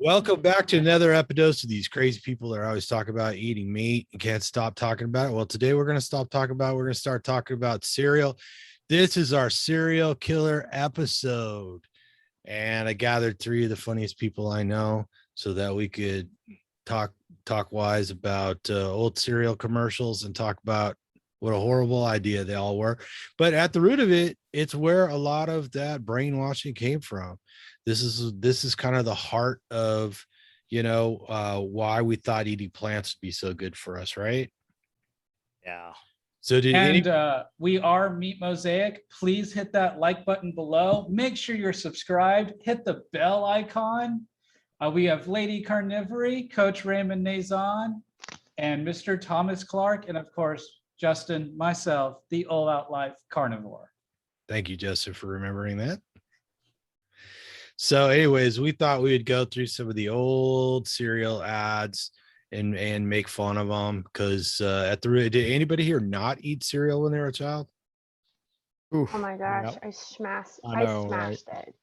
Welcome back to another Epidose of these crazy people that are always talking about eating meat and can't stop talking about it. Well, today we're going to stop talking about it. We're going to start talking about cereal. This is our serial killer episode. And I gathered three of the funniest people I know so that we could talk wise about old cereal commercials and talk about what a horrible idea they all were. But at the root of it, it's where a lot of that brainwashing came from. This is kind of the heart of, why we thought eating plants would be so good for us, right? Yeah. So we are Meat Mosaic. Please hit that like button below. Make sure you're subscribed. Hit the bell icon. We have LadyCarnivory, Coach Raymond Nazon, and Mr. Thomas Clark, and of course, Justin, myself, the All Out Life Carnivore. Thank you, Justin, for remembering that. So anyways, we thought we would go through some of the old cereal ads and make fun of them because at the root, did anybody here not eat cereal when they were a child? Oof, oh my gosh, yep. I smashed it.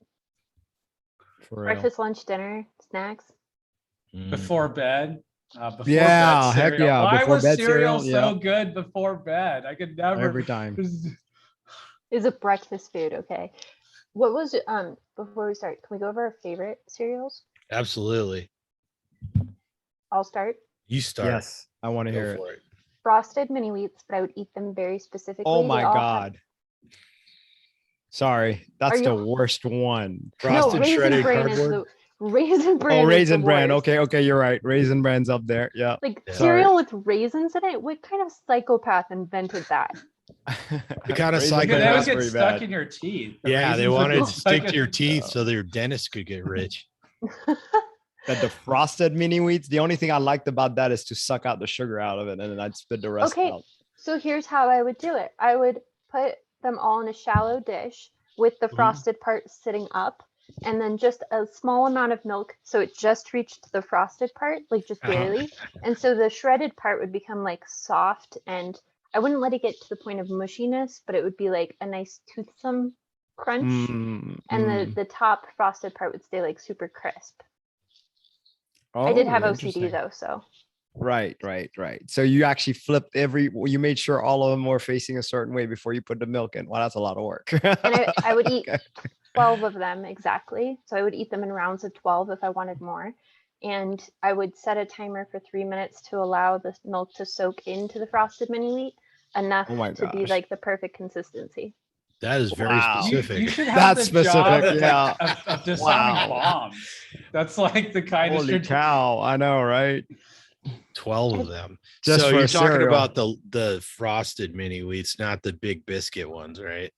For breakfast, lunch, dinner, snacks. Before bed. Yeah, bed heck yeah. Why was cereal so good before bed? I could never. Every time. Is a breakfast food, okay? What was before we start, can we go over our favorite cereals? Absolutely. I'll start. You start. Yes, I want to hear it. Frosted mini wheats, but I would eat them very specifically. Oh my God. Sorry, that's the worst one. Frosted shredded cardboard. Raisin Bran. Oh, Raisin Bran. Okay, you're right. Raisin Bran's up there. Yeah. Like cereal with raisins in it. What kind of psychopath invented that? The kind of psychopath. They would get stuck in your teeth. Yeah, they wanted to stick to your teeth so their dentist could get rich. But the frosted mini wheats, the only thing I liked about that is to suck out the sugar out of it, and then I'd spit the rest out. So here's how I would do it. I would put them all in a shallow dish with the frosted part sitting up, and then just a small amount of milk so it just reached the frosted part, like just barely. And so the shredded part would become like soft, and I wouldn't let it get to the point of mushiness, but it would be like a nice toothsome crunch. And the top frosted part would stay like super crisp. I did have OCD though, so. Right. So you actually flipped you made sure all of them were facing a certain way before you put the milk in. Wow, that's a lot of work. And I would eat 12 of them exactly. So I would eat them in rounds of 12 if I wanted more. And I would set a timer for 3 minutes to allow the milk to soak into the frosted mini wheat enough to be like the perfect consistency. That is very specific. You should have That's specific. Of disarming bombs. That's like the kind of. Holy cow! I know, right? 12 of them. Just so for you're talking cereal. about the frosted mini wheats, not the big biscuit ones, right?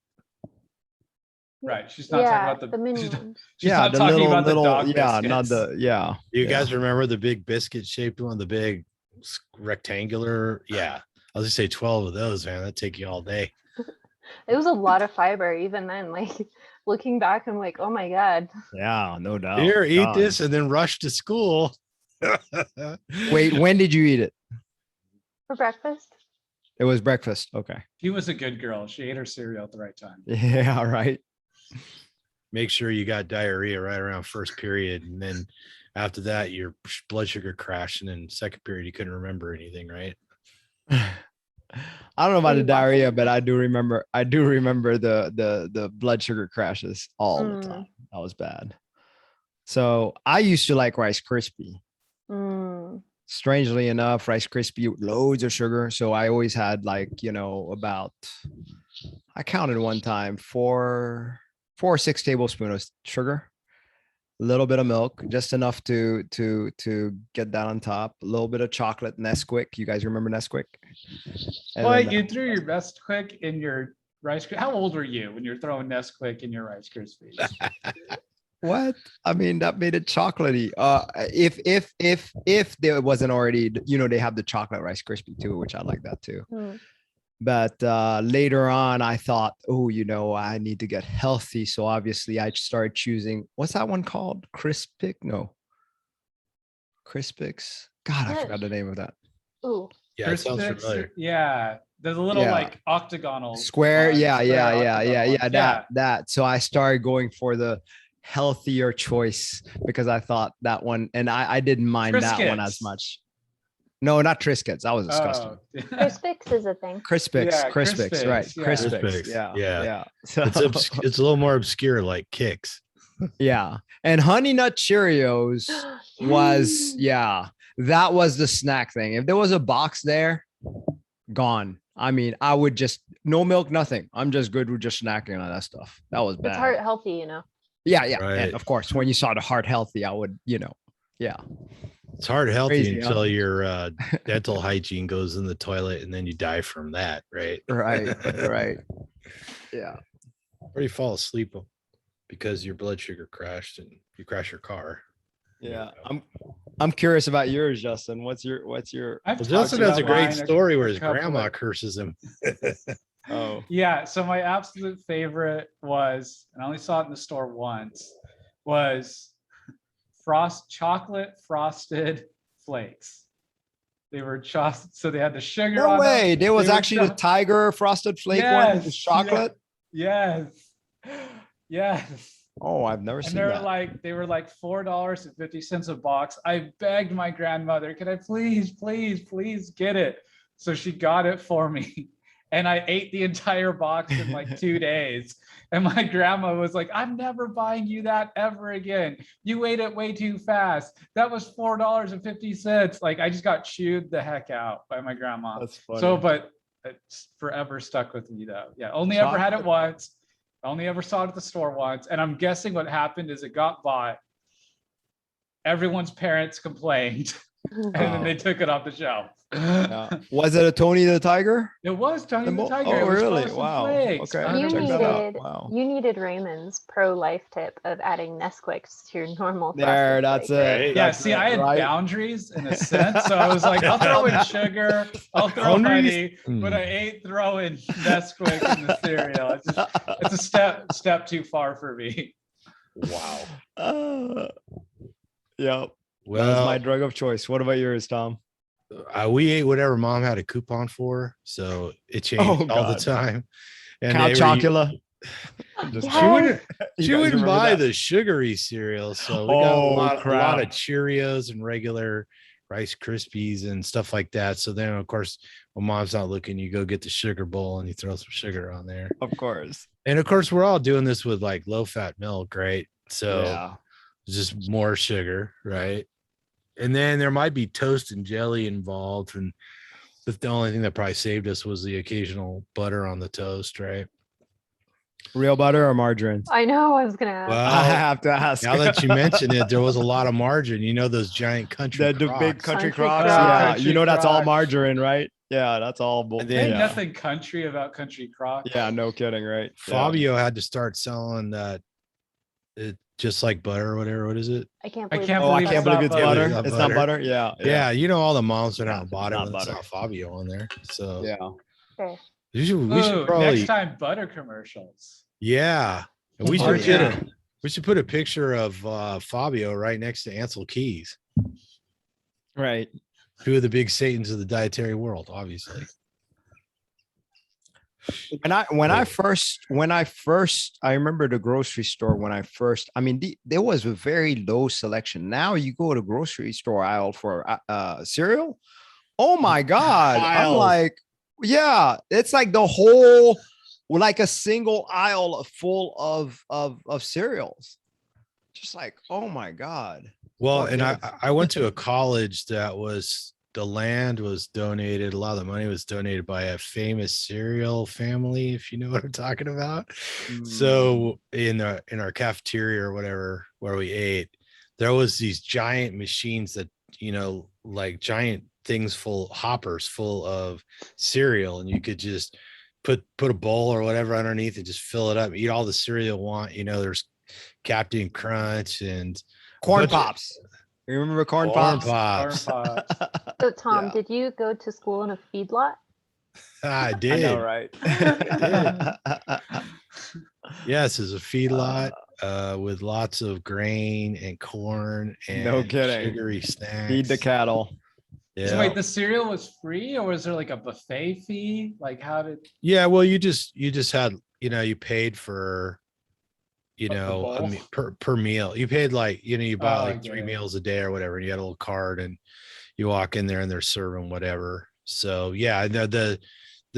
Right. She's not talking about the mini ones. She's not the talking little, about the dog biscuits. not the You guys remember the big biscuit shaped one, the big rectangular? Yeah. I'll just say 12 of those, man. That'd take you all day. It was a lot of fiber even then. Like looking back, I'm like, oh my God. Yeah, no doubt. Here, eat this and then rush to school. Wait, when did you eat it? For breakfast. It was breakfast. Okay. She was a good girl. She ate her cereal at the right time. Yeah, right. Make sure you got diarrhea right around first period. And then after that, your blood sugar crashed. And then second period, you couldn't remember anything, right? I don't know about the diarrhea, but I do remember the blood sugar crashes all the time. That was bad. So I used to like Rice Krispie. Strangely enough, Rice Krispie with loads of sugar. So I always had like, about, I counted one time, 4 or 6 tablespoons of sugar, a little bit of milk, just enough to get that on top, a little bit of chocolate, Nesquik. You guys remember Nesquik? Boy, you threw your Nesquik in your Rice Krispies. How old were you when you're throwing Nesquik in your Rice Krispies? What? I mean, that made it chocolatey. If there wasn't already, they have the chocolate Rice Krispie too, which I like that too. But later on, I thought, I need to get healthy. So obviously I started choosing, what's that one called? Crispix? No. Crispix. God, I forgot the name of that. Ooh. Yeah, it sounds familiar. Yeah. There's a little like octagonal. Square. Yeah. That. So I started going for the healthier choice because I thought that one, and I didn't mind that one as Triscuits. much. No, not Triscuits. That was disgusting. Oh. Crispix is a thing. Crispix, Yeah, Crispix, right? Crispix, yeah. Crispix, Crispix, yeah, yeah. yeah. So, It's a little more obscure, like Kicks. yeah, and Honey Nut Cheerios was, yeah, that was the snack thing. If there was a box there, gone. I mean, I would just no milk, nothing. I'm just good with just snacking on that stuff. That was bad. It's heart healthy, you know. Yeah, yeah, Right. and of course, when you saw the heart healthy, I would, yeah. It's heart healthy Crazy, huh? until your dental hygiene goes in the toilet and then you die from that, right? Right, right. Yeah. Or you fall asleep because your blood sugar crashed and you crash your car. Yeah. I'm curious about yours, Justin. What's your I've Well, talked Justin has a about great mine story where his couple grandma of- curses him. oh Yeah, so my absolute favorite was, and I only saw it in the store once, was chocolate frosted flakes. They were so they had the sugar no on way. them. There was They were actually the so- Tiger frosted flake one with chocolate. Yes. Yes. Oh, I've never And seen they're that. like, they were like $4.50 a box. I begged my grandmother, can I please, please, please get it? So she got it for me. And I ate the entire box in like 2 days. And my grandma was like, I'm never buying you that ever again. You ate it way too fast. That was $4.50. Like I just got chewed the heck out by my grandma. That's funny. So, but it's forever stuck with me though. Yeah, only ever had it once. Only ever saw it at the store once. And I'm guessing what happened is it got bought. Everyone's parents complained. And then they took it off the shelf. Yeah. Was it a Tony the Tiger? It was Tony the Symbol? Tiger. Oh, It was really? Frosted Wow. Flakes. Okay. You check that out. needed Wow. you needed Raymond's pro life tip of adding Nesquik to your normal. There, frosted that's flake. it. Yeah, That's see, it, I had right? boundaries in a sense. So I was like, I'll throw in sugar, I'll throw honey, Boundaries? but I ain't throwing Nesquik in the cereal. It's a step too far for me. Wow. Yeah. That was Well, my drug of choice. What about yours, Tom? we ate whatever mom had a coupon for, so it changed Oh, all the God. time. And Count they were- Chocula. Just She Yes. wouldn't. You She guys wouldn't remember buy that? the sugary cereal, so we got Oh, a lot crap. of Cheerios and regular Rice Krispies and stuff like that. So then, of course, when mom's not looking, you go get the sugar bowl and you throw some sugar on there. Of course. And of course, we're all doing this with like low-fat milk, right? So Yeah. it's just more sugar, right? And then there might be toast and jelly involved, and the only thing that probably saved us was the occasional butter on the toast, right? Real butter or margarine? I know. I was gonna ask. I Well, have to ask. now that you mention it, there was a lot of margarine. You know those giant country the big Crocs. country Country crocs. Crocs. Yeah, Country you know that's all Crocs. margarine, right? Yeah, that's all. And Ain't then- yeah. nothing country about Country Crocs. Yeah, no kidding, right? Yeah. Fabio had to start selling that, just like butter or whatever. What is it? I can't I believe. can't Oh, I believe can't believe it's not butter. butter. It's not butter. Yeah. Yeah, you know all the moms went out and Yeah, bought it not when it's butter. not Fabio on there. So Yeah. Okay. we should Ooh, probably next time butter commercials. yeah. And we Oh, should yeah. put a picture of Fabio right next to Ansel Keys, Right. two of the big Satans of the dietary world, obviously. When I first I remember the grocery store when I first, I mean, there was a very low selection. Now you go to the grocery store aisle for cereal. Oh my God. I'm Aisles. like, yeah, it's like the whole, like a single aisle full of cereals. Just like, oh my God. Well, Oh, and yes. I went to a college that was, the land was donated. A lot of the money was donated by a famous cereal family, if you know what I'm talking about. Mm. So in our cafeteria or whatever, where we ate, there was these giant machines that, like giant things hoppers full of cereal. And you could just put a bowl or whatever underneath and just fill it up, eat all the cereal you want. There's Captain Crunch and Corn bunch of- Pops. You remember Corn Corn Pops? Pops. Corn Pops. So Tom, Yeah. did you go to school in a feedlot? I I did. know, right? Yes, it's a feedlot with lots of grain and corn and No kidding. sugary snacks. Feed the cattle. Yeah. So wait, the cereal was free, or was there like a buffet fee? Like how did? Yeah, well, you just had, you paid for you The know, I bowl? mean, per meal. You paid like, you know, you bought Oh, like 3 yeah. meals a day or whatever, and you had a little card, and you walk in there and they're serving whatever. So yeah, the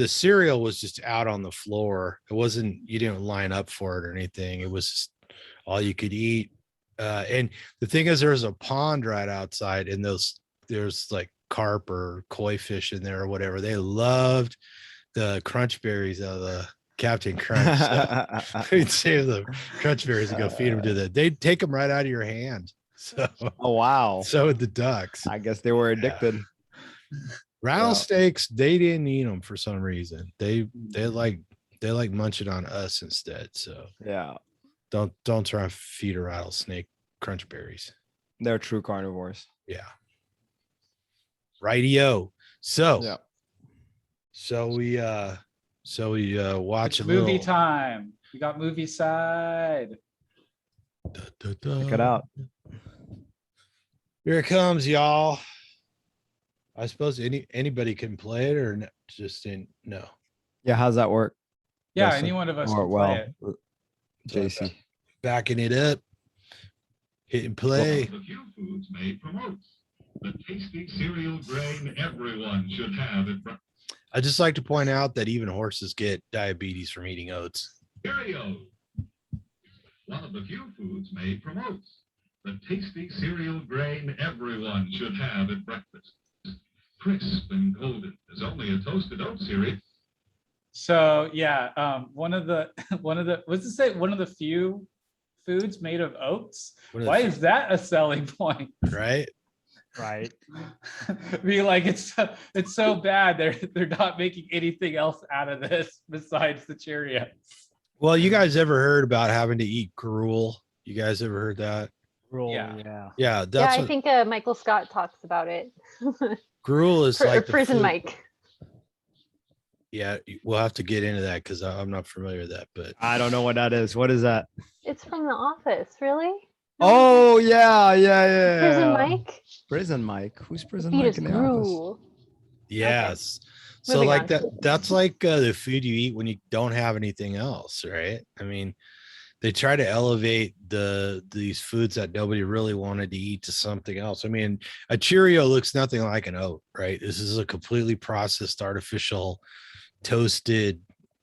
cereal was just out on the floor. It wasn't, you didn't line up for it or anything. It was just all you could eat. And the thing is, there's a pond right outside, and there's like carp or koi fish in there or whatever. They loved the crunch berries out of the Captain Crunch. So we'd save the crunch berries and go feed them to they'd take them right out of your hand. So Oh wow. so would the ducks. I guess they were addicted. Rattlesnakes, they didn't eat them for some reason. They like munching on us instead. So Yeah. don't try and feed a rattlesnake crunch berries. They're true carnivores. Yeah. Rightio. So Yeah. so we watch It's a movie little time. We got movie side. Check it out. Here it comes, y'all. I suppose anybody can play it or just in no. Yeah, how's that work? Yeah, Yes, any one of us Or, can play it. JC. Backing it up. Hit and play. The few foods may promote the tasty cereal grain everyone should have at breakfast. I just like to point out that even horses get diabetes from eating oats. Cheerios. One of the few foods may promote the tasty cereal grain everyone should have at breakfast. Crisp and golden is only a toasted oat cereal. So yeah, one of the what's it say? One of the few foods made of oats. One of the Why few- is that a selling point? Right? Right. Be like it's so bad they're not making anything else out of this besides the Cheerios. Well, you guys ever heard about having to eat gruel? You guys ever heard that? Yeah. Yeah. Yeah, Yeah, that's I what think Michael Scott talks about it. gruel is like the Prison food- Mike. Yeah, we'll have to get into that because I'm not familiar with that. But I don't know what that is. What is that? It's from The Office, really? Oh yeah. Prison Mike? Prison Mike. Who's Prison Feed Mike us in the office? gruel. yes. So Moving like on. that's like the food you eat when you don't have anything else, right? I mean, they try to elevate these foods that nobody really wanted to eat to something else. I mean, a Cheerio looks nothing like an oat, right? This is a completely processed, artificial, toasted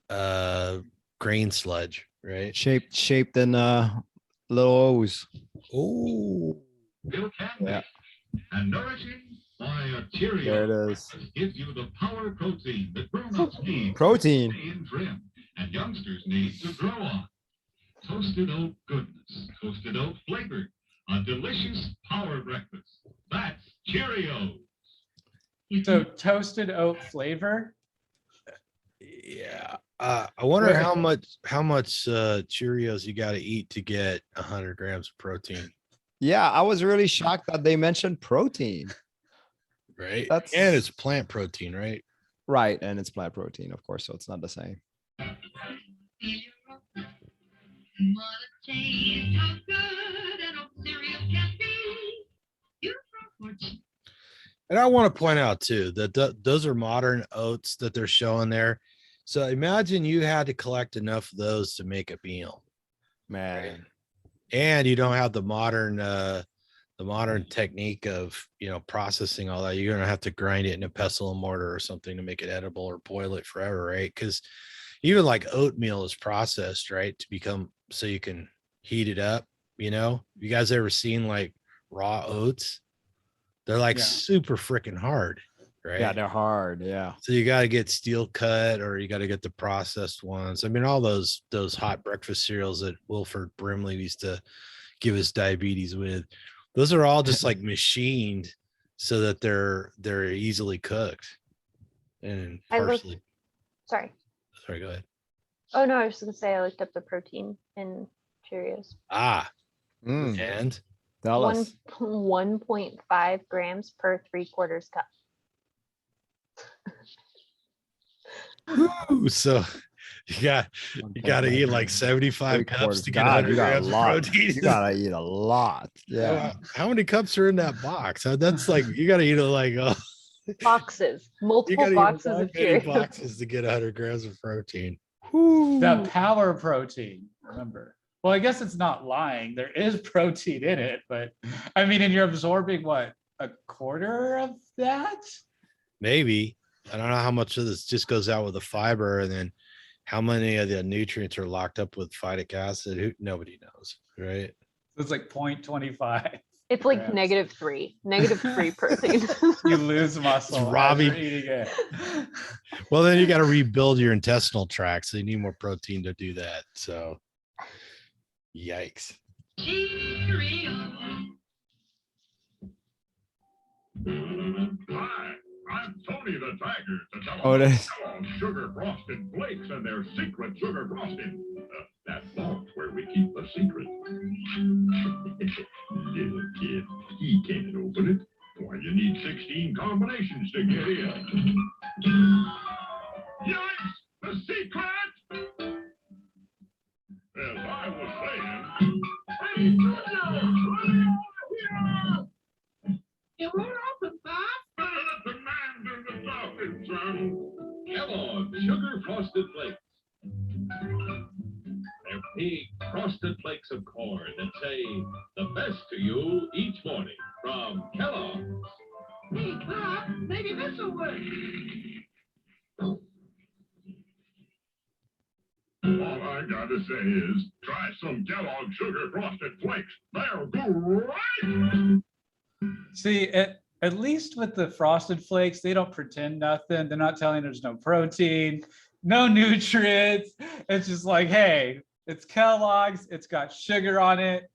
grain sludge, right? Shaped in little O's. Oh, Still can be. Yeah. And nourishing by a Cheerio. There it is. breakfast gives you the power protein that grown-ups need Protein. to stay in trim and youngsters need to grow on. Toasted oat goodness, toasted oat flavored, a delicious power breakfast. That's Cheerios. So toasted oat flavor. yeah. I wonder Wait. how much Cheerios you got to eat to get 100 grams of protein, Yeah, I was really shocked that they mentioned protein. right? That's- And it's plant protein, right? Right, and it's plant protein, of course, so it's not the same. What a taste, how good an oat cereal can be. You're from And I want to point out too that those are modern oats that they're showing there. So imagine you had to collect enough of those to make a meal, Man. and you don't have the modern technique of processing all that. You're gonna have to grind it in a pestle and mortar or something to make it edible, or boil it forever, right? Because even like oatmeal is processed, right, to become so you can heat it up. You guys ever seen like raw oats? They're like Yeah. super freaking hard, right? Yeah, they're hard. Yeah. So you got to get steel cut, or you got to get the processed ones. I mean, all those hot breakfast cereals that Wilford Brimley used to give us diabetes with, those are all just like machined so that they're easily cooked and I looked- partially. Sorry. Sorry, go ahead. Oh no, I was just gonna say I looked up the protein in Cheerios. Ah, Mm, and tell us. 1.5 grams per 3/4 cup. Ooh, so you got to eat like 75 cups to get 100 God, you got a grams of lot. protein. You gotta eat a lot. Yeah. How many cups are in that box? That's like you got to eat it like Boxes, you multiple got to boxes eat of many Cheerios. boxes to get 100 grams of protein. The power protein. Remember. Well, I guess it's not lying. There is protein in it, but I mean, and you're absorbing what, a quarter of that? Maybe. I don't know how much of this just goes out with the fiber, and then how many of the nutrients are locked up with phytic acid. Nobody knows, right? It's like 0.25. It's like grams. -3 protein. You lose muscle as robbing- you're eating it. Well, then you got to rebuild your intestinal tract, so you need more protein to do that. So, yikes. Cereal. Hi, I'm Tony the Tiger. To tell Oh, it about is. Kellogg's Sugar Frosted Flakes and their secret sugar frosting. That vault where we keep the secret. Little kid, he can't open it. Why, you need 16 combinations to get in. Yikes! The secret! As I was saying, hey, It won't open, Bob. the man in the talking, son. Kellogg's Sugar Frosted Flakes. They're big frosted flakes of corn that say the best to you each morning from Kellogg's. Hey, Bob, maybe this will work. All I gotta say is, try some Kellogg's Sugar Frosted Flakes. They're great! See, at least with the Frosted Flakes, they don't pretend nothing. They're not telling there's no protein, no nutrients. It's just like, hey, it's Kellogg's. It's got sugar on it.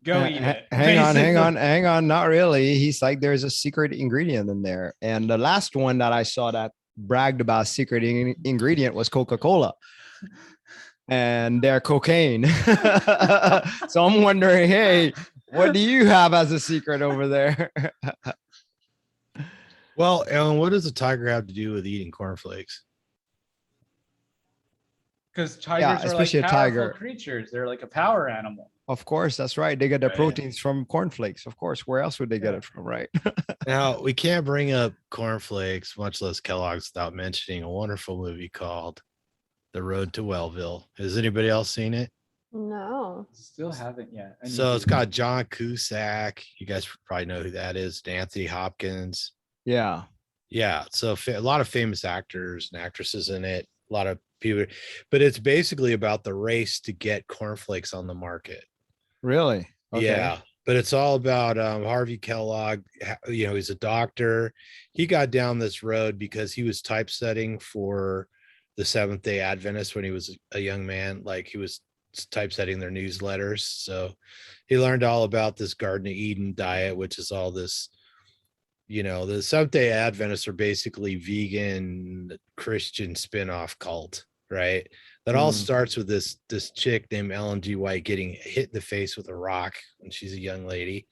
Go eat it. Hang basically. on. Not really. He's like, there's a secret ingredient in there. And the last one that I saw that bragged about secret ingredient was Coca-Cola and their cocaine. So I'm wondering, hey, what do you have as a secret over there? Well, Ellen, what does a tiger have to do with eating cornflakes? Because tigers are like especially a powerful tiger. creatures. They're like a power animal. Of course, that's right. They get their Right. proteins from cornflakes. Of course, where else would they get it from, right? Now, we can't bring up cornflakes, much less Kellogg's, without mentioning a wonderful movie called The Road to Wellville. Has anybody else seen it? No. Still haven't yet. I need So to. it's got John Cusack. You guys probably know who that is. Anthony Hopkins. Yeah. Yeah. So a lot of famous actors and actresses in it. A lot of people, but it's basically about the race to get cornflakes on the market. Really? Yeah. But it's all about Harvey Kellogg. You know, he's a doctor. He got down this road because he was typesetting for the Seventh-day Adventist when he was a young man. Like, he was typesetting their newsletters. So he learned all about this Garden of Eden diet, which is all this, you know, the Seventh-day Adventists are basically vegan Christian spin-off cult, right? That all starts with this chick named Ellen G. White getting hit in the face with a rock when she's a young lady,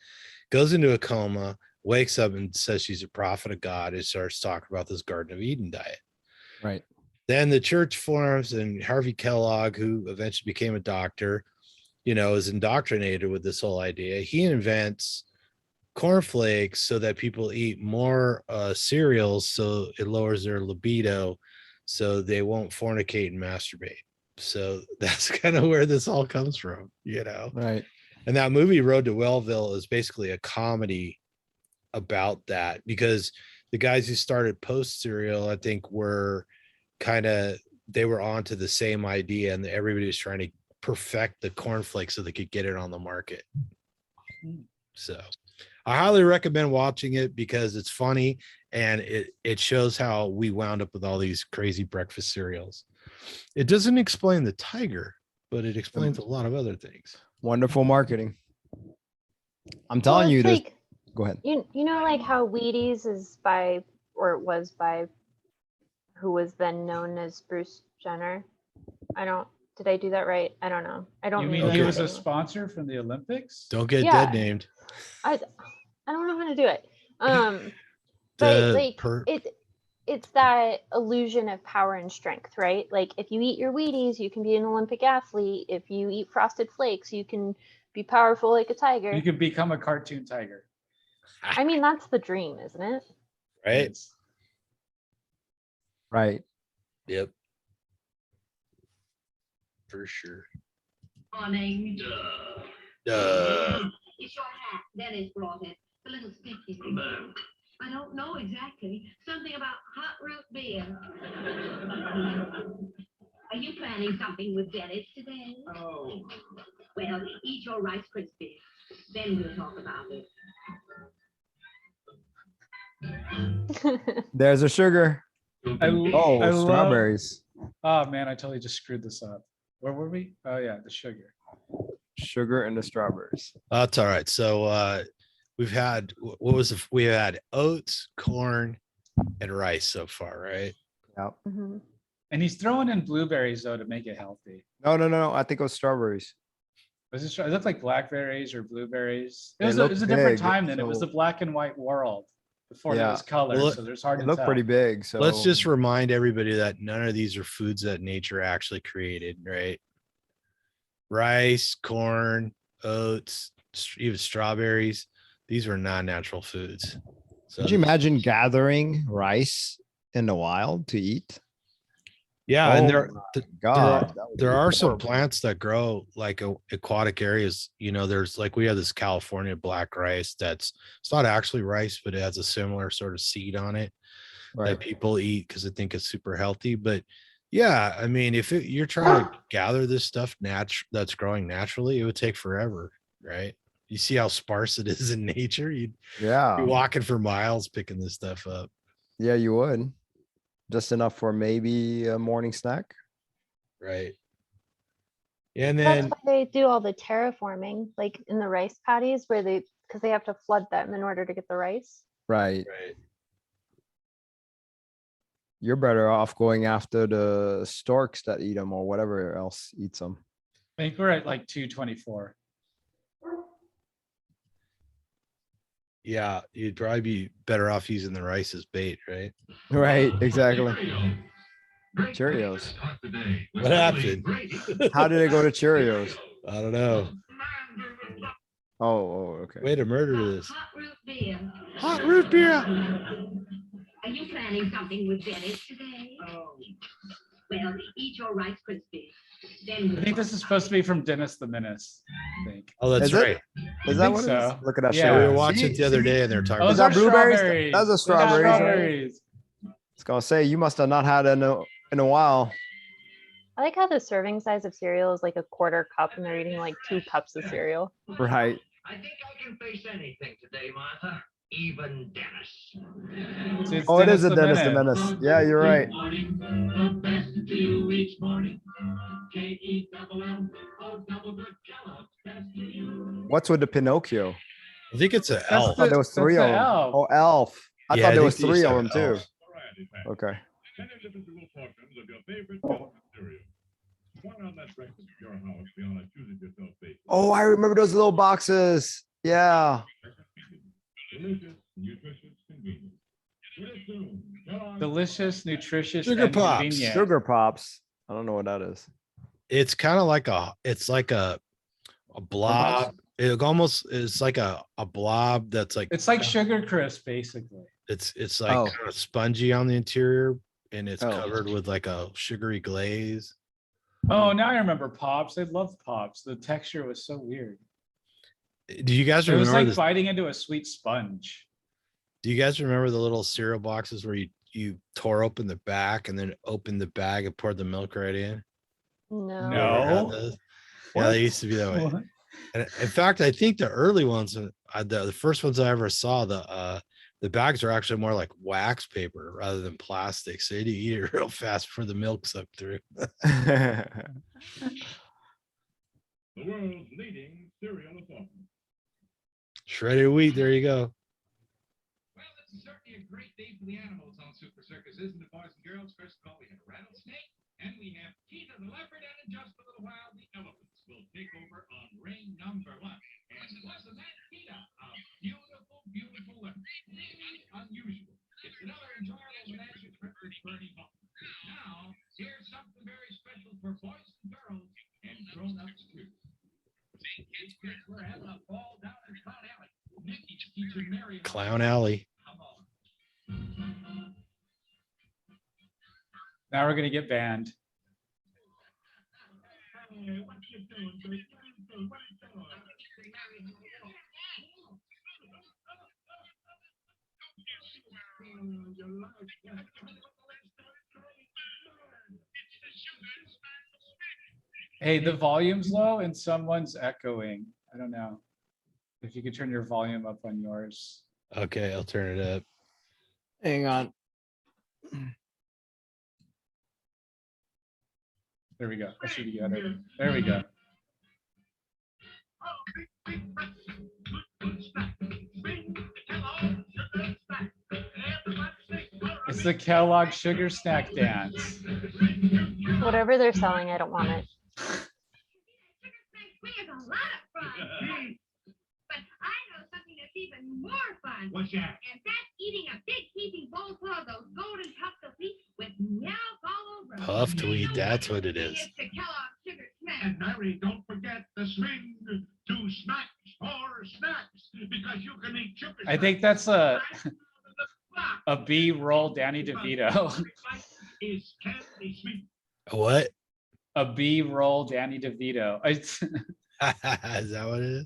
goes into a coma, wakes up and says she's a prophet of God, and starts talking about this Garden of Eden diet. Right. Then the church forms, and Harvey Kellogg, who eventually became a doctor, you know, is indoctrinated with this whole idea. He invents cornflakes so that people eat more cereals, so it lowers their libido, so they won't fornicate and masturbate. So that's kind of where this all comes from, you know. Right. And that movie Road to Wellville is basically a comedy about that, because the guys who started Post Cereal, I think, were they were onto the same idea, and everybody was trying to perfect the cornflakes so they could get it on the market. So I highly recommend watching it because it's funny, and it shows how we wound up with all these crazy breakfast cereals. It doesn't explain the tiger, but it explains a lot of other things. Wonderful marketing. I'm telling you it's this. like, Go ahead. you know, like how Wheaties is by, or it was by, who was then known as Bruce Jenner. Did I do that right? I don't know. I don't You mean mean he Okay. was a sponsor from the Olympics? Don't get Yeah. dead named. I don't know how to do it. But like it's that illusion of power and strength, right? Like, if you eat your Wheaties, you can be an Olympic athlete. If you eat Frosted Flakes, you can be powerful like a tiger. You could become a cartoon tiger. I mean, that's the dream, isn't it? Right? It's- Right. Yep. For sure. Morning. It's your hat. Dennis brought it. The little sticky. I don't know exactly. Something about hot root beer. Are you planning something with Dennis today? Oh. Well, eat your Rice Krispies. Then we'll talk about it. There's a sugar. I Oh, love- strawberries. Oh man, I totally just screwed this up. Where were we? Oh yeah, the sugar. Sugar and the strawberries. That's all right. So we've had we had oats, corn, and rice so far, right? Yep. Mhm. And he's throwing in blueberries though to make it healthy. No. I think it was strawberries. It looked like blackberries or blueberries. It They was, look a different big, time then. It was so- the black and white world before there Yeah. was color. Well, So there's hard It to looked tell. pretty big. So Let's just remind everybody that none of these are foods that nature actually created, right? Rice, corn, oats, even strawberries. These were non-natural foods. So could you imagine gathering rice in the wild to eat? yeah, and Oh my there God, that would there be are some horrible. plants that grow like aquatic areas. You know, there's like we have this California black rice it's not actually rice, but it has a similar sort of seed on it that Right. people eat because they think it's super healthy. But yeah, I mean, if you're trying to gather this stuff that's growing naturally, it would take forever, right? You see how sparse it is in nature. You'd be Yeah. walking for miles picking this stuff up. Yeah, you would. Just enough for maybe a morning snack. Right. And That's then why they do all the terraforming, like in the rice paddies, because they have to flood them in order to get the rice. Right. right. You're better off going after the storks that eat them or whatever else eats them. I think we're at like 224. Yeah, you'd probably be better off using the rice as bait, right? Right, exactly. Great Cheerios. to start the day with What lovely, happened? great- How did it go to Cheerios? I don't know. Oh, okay. Way to murder this. Hot root beer. Hot root beer. Are you planning something with Dennis today? Oh. Well, eat your Rice Krispies. Then I we'll think talk this is about supposed to be from Dennis the Menace. I think. Oh, that's Is it? right. Is that think what it so. is? Look at that Yeah. sugar. We were watching it See- the other see? day and they're talking Those that are blueberries? strawberries. Those are Those strawberries, right? strawberries. I was gonna say you must have not had it in a while. I like how the serving size of cereal is like a quarter cup and they're eating like 2 cups of cereal. Right. I think I can face anything today, Martha. Even Dennis. See, it's Oh, it is a Dennis Dennis the Menace. Yeah, you're right. The best to you each morning. K-E-double-L, oh, double good Kellogg's, best to you. What's with the Pinocchio? I think it's an That's elf. I thought there was That's three the of them. elf. Oh, Elf. I Yeah, thought I there think was they three used of to them have too. elf. Variety pack. Okay. 10 individual portions of your favorite breakfast cereal. One on that breakfast at your house beyond a choose-it-yourself basis. Oh, I remember those little boxes. Yeah. Delicious, nutritious, convenient. Get it soon. Kellogg's Delicious, nutritious, Sugar and Pops. convenient. Sugar Pops. I don't know what that is. It's kind of like a blob. It almost is like a blob that's like It's like Sugar Crisp, basically. it's like Oh. kind of spongy on the interior and it's Oh. covered with like a sugary glaze. Oh, now I remember Pops. I loved Pops. The texture was so weird. Do you guys It was remember like this? biting into a sweet sponge. Do you guys remember the little cereal boxes where you tore open the back and then opened the bag and poured the milk right in? No. No. Ever had those? Yeah, they used to be that way. What? And in fact, I think the early ones, the first ones I ever saw, the bags are actually more like wax paper rather than plastic. So you eat it real fast before the milk sucked through. The world's leading cereal assortment. Shredded wheat. There you go. Well, this is certainly a great day for the animals on Super Circus, isn't it, boys and girls? First of all, we have a rattlesnake, and we have Tina the leopard, and in just a little while, the elephants will take over on ring number 1. And wasn't that Tina? A beautiful, beautiful leopard. Unusual. It's another enjoyable bonanza trip with Bernie Buck. Now, here's something very special for boys and girls and grown-ups too. These kids were having a ball down in Clown Alley. Mickey's teaching Mary. Clown Alley. Come on. Now we're gonna get banned. what you doing, baby? What you doing? You like that? Hey, the volume's low and someone's echoing. I don't know. If you could turn your volume up on yours. Okay, I'll turn it up. Hang on. There we go. That should be better. There we go. It's the Kellogg sugar snack dance. Whatever they're selling, I don't want it. There's a lot of fun. But I know something that's even more fun. What's that? And that's eating a big heaping bowl full of those golden puffed wheat with milk all over 'em. Puffed wheat, that's what it is. It's the Kellogg Sugar Snack. And Mary, don't forget the swing to snacks or snacks because you can eat sugar. I think that's a B-roll Danny DeVito. Is candy sweet. What? A B-roll Danny DeVito. Is that what it is?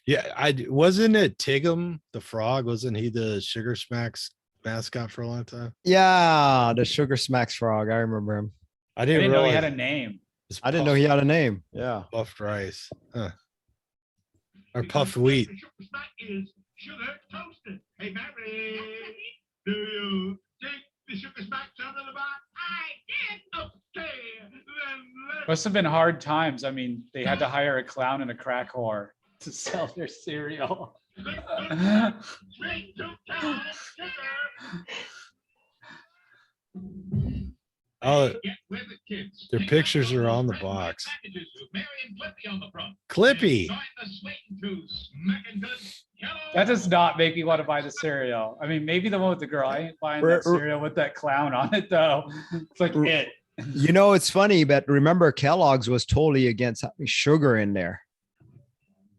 Yeah, wasn't it Tigum the frog? Wasn't he the Sugar Smacks mascot for a long time? Yeah, the Sugar Smacks frog. I remember him. I I didn't, didn't know he realize had a name. it's I didn't know he had a name. Yeah. puffed rice. Huh. Or puffed wheat. The sugar snack is sugar toasted. Hey, Mary, do you take the sugar smacks out of the box? I did. Okay, then let's Must have been hard times. I mean, they had to hire a clown and a crack whore to sell their cereal. drink to Kellogg sugar. Oh, Get with it, kids. their Take pictures out are on the red box. packages with Mary and Clippy on the front. Clippy. Join the swing to smacking good Kellogg. That does not make me want to buy the cereal. I mean, maybe the one with the girl. I ain't buying that cereal with that clown on it, though. It's like it. You know, it's funny, but remember Kellogg's was totally against having sugar in there.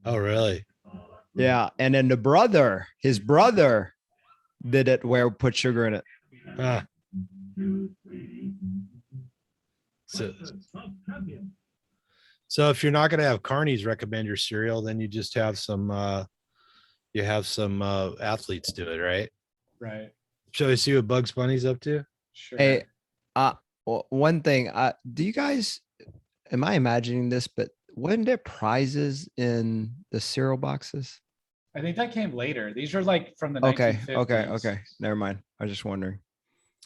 Oh, really? Yeah. And then his brother did it where put sugar in it. Huh. So if you're not going to have carnies recommend your cereal, then you just have some athletes do it, right? Right. Shall we see what Bugs Bunny's up to? Sure. Hey, one thing, do you guys, am I imagining this, but wasn't there prizes in the cereal boxes? I think that came later. These are like from the Okay. 1950s. Okay. Never mind. I was just wondering.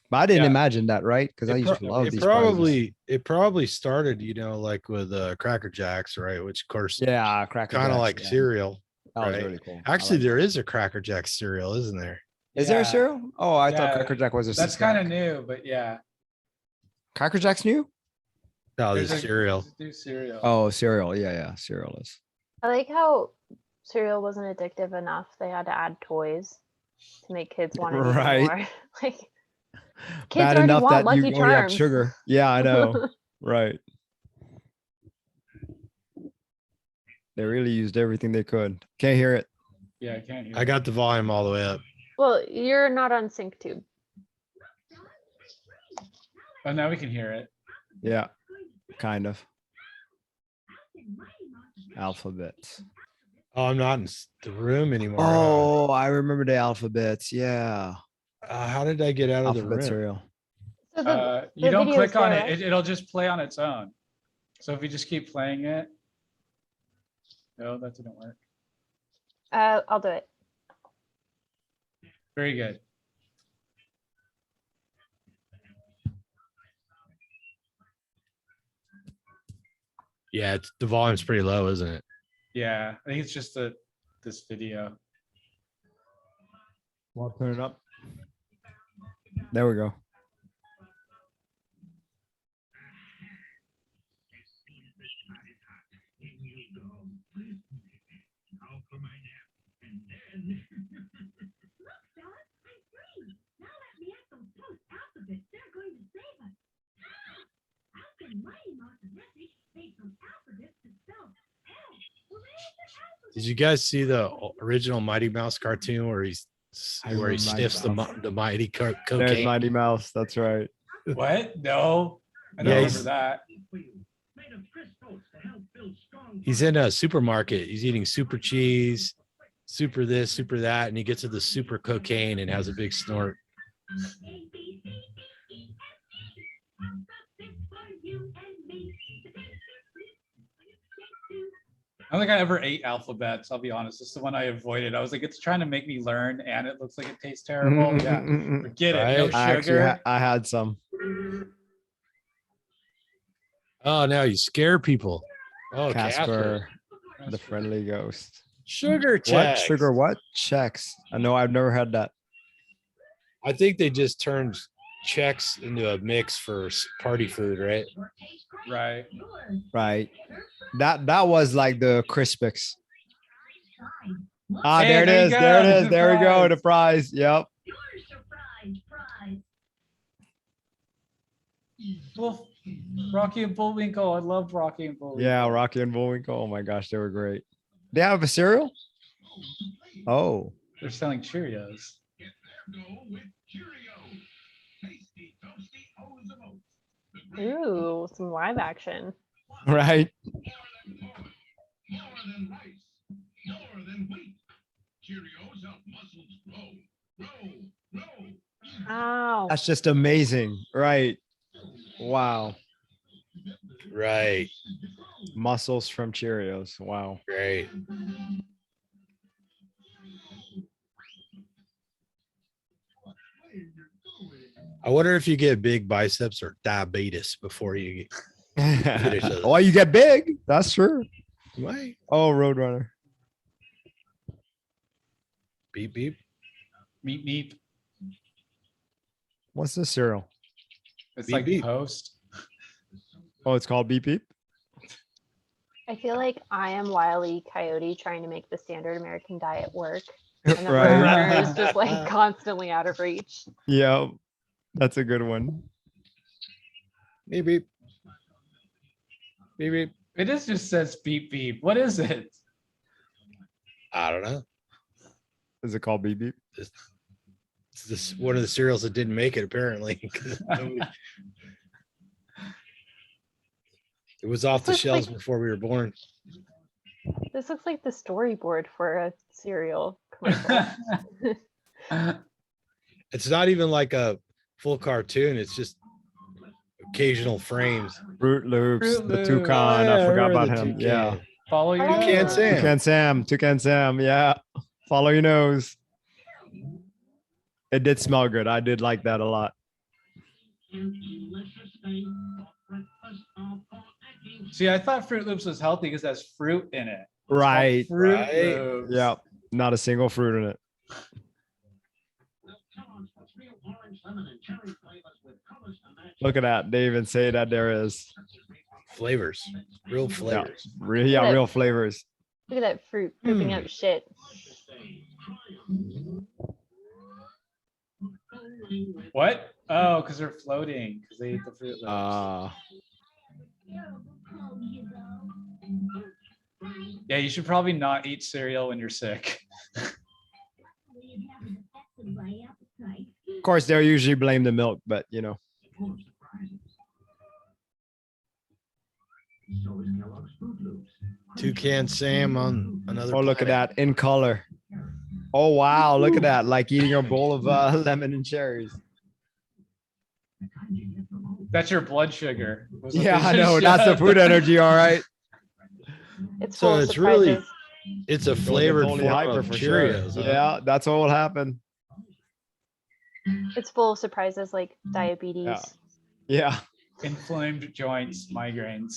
But I didn't Yeah. imagine that, right? Because I used to love these prizes. It probably started, like with Cracker Jacks, right? Which of course, Yeah, Cracker kind of Jacks, like yeah. cereal. That was right? really cool. I Actually, like there is a Cracker Jack cereal, isn't there? it. Is there a Yeah. cereal? Oh, I Yeah, thought Cracker Jack was a That's kind of snack. new, but yeah. Cracker Jack's new? No, There's the a- cereal. there's a new cereal. Oh, cereal. Yeah, cereal is. I like how cereal wasn't addictive enough. They had to add toys to make kids want to eat Right. more. Like kids Bad already enough want that Lucky you already have Charms. sugar. Yeah, I know. Right. They really used everything they could. Can't hear it. Yeah, I can't hear. I got the volume all the way up. Well, you're not on sync tube. Oh, now we can hear it. Yeah, kind of. Alphabets. Oh, I'm not in the room anymore. Oh, I remember the alphabets. Yeah. How did I get out of the Alphabet room? cereal. So You the don't video's click on there, it. right? It'll just play on its own. So if you just keep playing it. No, that didn't work. I'll do it. Very good. Yeah, the volume's pretty low, isn't it? Yeah, I think it's just this video. Well, turn it up. There we go. Did you guys see the original Mighty Mouse cartoon where he remember sniffs Mighty Mouse. the mighty There's cocaine? Mighty Mouse. That's right. What? No, I don't Yeah, remember he's- that. He's in a supermarket. He's eating super cheese, super this, super that, and he gets to the super cocaine and has a big snort. I don't think I ever ate alphabets. I'll be honest. It's the one I avoided. I was like, it's trying to make me learn, and it looks like it tastes terrible. Yeah, forget it. No Right. I actually sugar. I had some. Oh, now you scare people. Oh, Casper, Casper. the friendly ghost. Sugar What checks. sugar? What checks? I know I've never had that. I think they just turned checks into a mix for party food, right? Right. Right. That was like the Crispix. Ah, Hey, there it there you is. go. There it is. The There we go. prize. The prize. Yep. Well, Rocky and Bullwinkle. I loved Rocky and Bullwinkle. Yeah, Rocky and Bullwinkle. Oh my gosh, they were great. They have a cereal? Oh, They're selling Cheerios. Ooh, some live action. right. Ow. That's just amazing. Right. Wow. Right. Muscles from Cheerios. Wow. Great. I wonder if you get big biceps or diabetes before you Finish those. Oh, you get big. That's true. might. Oh, Roadrunner. Beep beep. Meep meep. What's the cereal? It's Beep, like beep. Post. Oh, it's called Beep Beep. I feel like I am Wile E. Coyote trying to make the standard American diet work. And the Right. Roadrunner is just like constantly out of reach. Yeah, that's a good one. Beep beep. Beep beep. It is just says beep beep. What is it? I don't know. Is it called Beep Beep? It's this one of the cereals that didn't make it apparently. It was off the Looks shelves like- before we were born. This looks like the storyboard for a cereal commercial. It's not even like a full cartoon. It's just occasional frames. Fruit Loops, Fruit the Loops. toucan. Oh, I yeah, forgot remember about the him. toucan. Yeah. Follow your Toucan nose. Sam. Toucan Sam. Yeah. Follow your nose. It did smell good. I did like that a lot. See, I thought Fruit Loops was healthy because it has fruit in it. Right. Fruit Right. Loops. Yeah. Not a single fruit in it. Look at that. They even say that there is. Flavors. Real flavors. Real flavors. Look at that fruit pooping up shit. What? Oh, because they're floating because they eat the Fruit Loops. Yeah, you should probably not eat cereal when you're sick. Of course, they'll usually blame the milk, but you know. Toucan Sam on another. Oh, look at planet. that in color. Oh, wow. Look at that. Like eating a bowl of lemon and cherries. That's your blood sugar. was what Yeah, they I just know. That's the showed. food energy. All right. It's So full of it's really- surprises. It's a Don't get flavored totally form hyper of for Cheerios. sure. huh? Yeah, that's what will happen. It's full of surprises like diabetes. Yeah. Inflamed joints, migraines.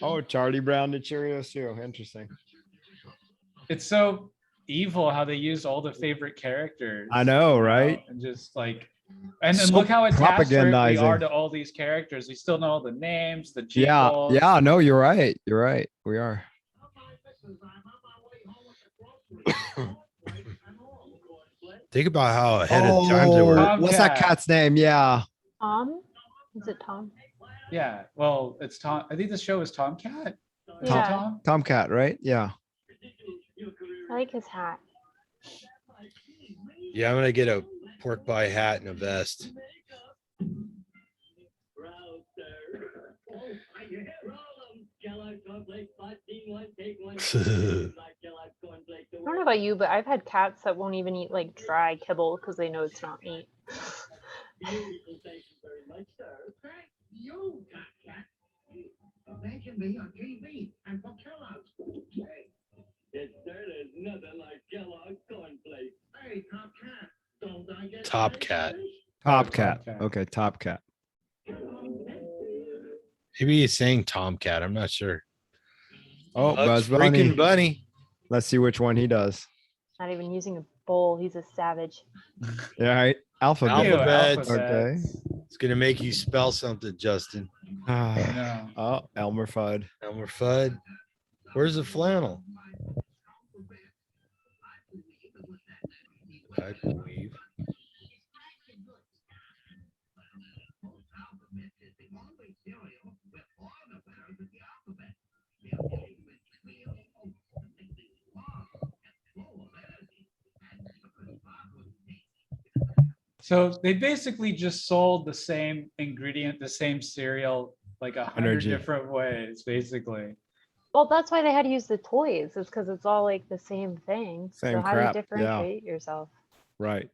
Oh, Charlie Brown the Cheerios too. Interesting. It's so evil how they use all the favorite characters. I know, right? And just like, and then So look how attached we are propagandizing. to all these characters. We still know all the names, the Yeah. jingles. Yeah. No, you're right. You're right. We are. Think about how ahead of times they were. Tom What's that Cat. cat's name? Yeah. Tom? Is it Tom? Yeah. Well, it's Tom. I think the show is Tomcat. Is it Yeah. Tom? Tomcat, right? Yeah. I like his hat. Yeah, I'm gonna get a pork pie hat and a vest. I don't know about you, but I've had cats that won't even eat like dry kibble because they know it's not meat. Mention me on TV and for Kellogg's. There's nothing like Kellogg's cornflakes. Hey, Top Cat, don't I get Top Cat. Top Oh, cat. Top Cat. Okay, top cat. Maybe he's saying Tomcat. I'm not sure. Oh, Bugs Buzz Bunny. freaking Bunny. Let's see which one he does. Not even using a bowl. He's a savage. Yeah, right. Alphabet. Ew, Alphabets. Okay. It's gonna make you spell something, Justin. Ah. No. Oh, Elmer Fudd. Elmer Fudd. Where's the flannel? I believe. So they basically just sold the same ingredient, the same cereal, like 100 Energy. different ways, basically. Well, that's why they had to use the toys. It's because it's all like the same thing. Same so how crap, do yeah. you differentiate yourself? Right.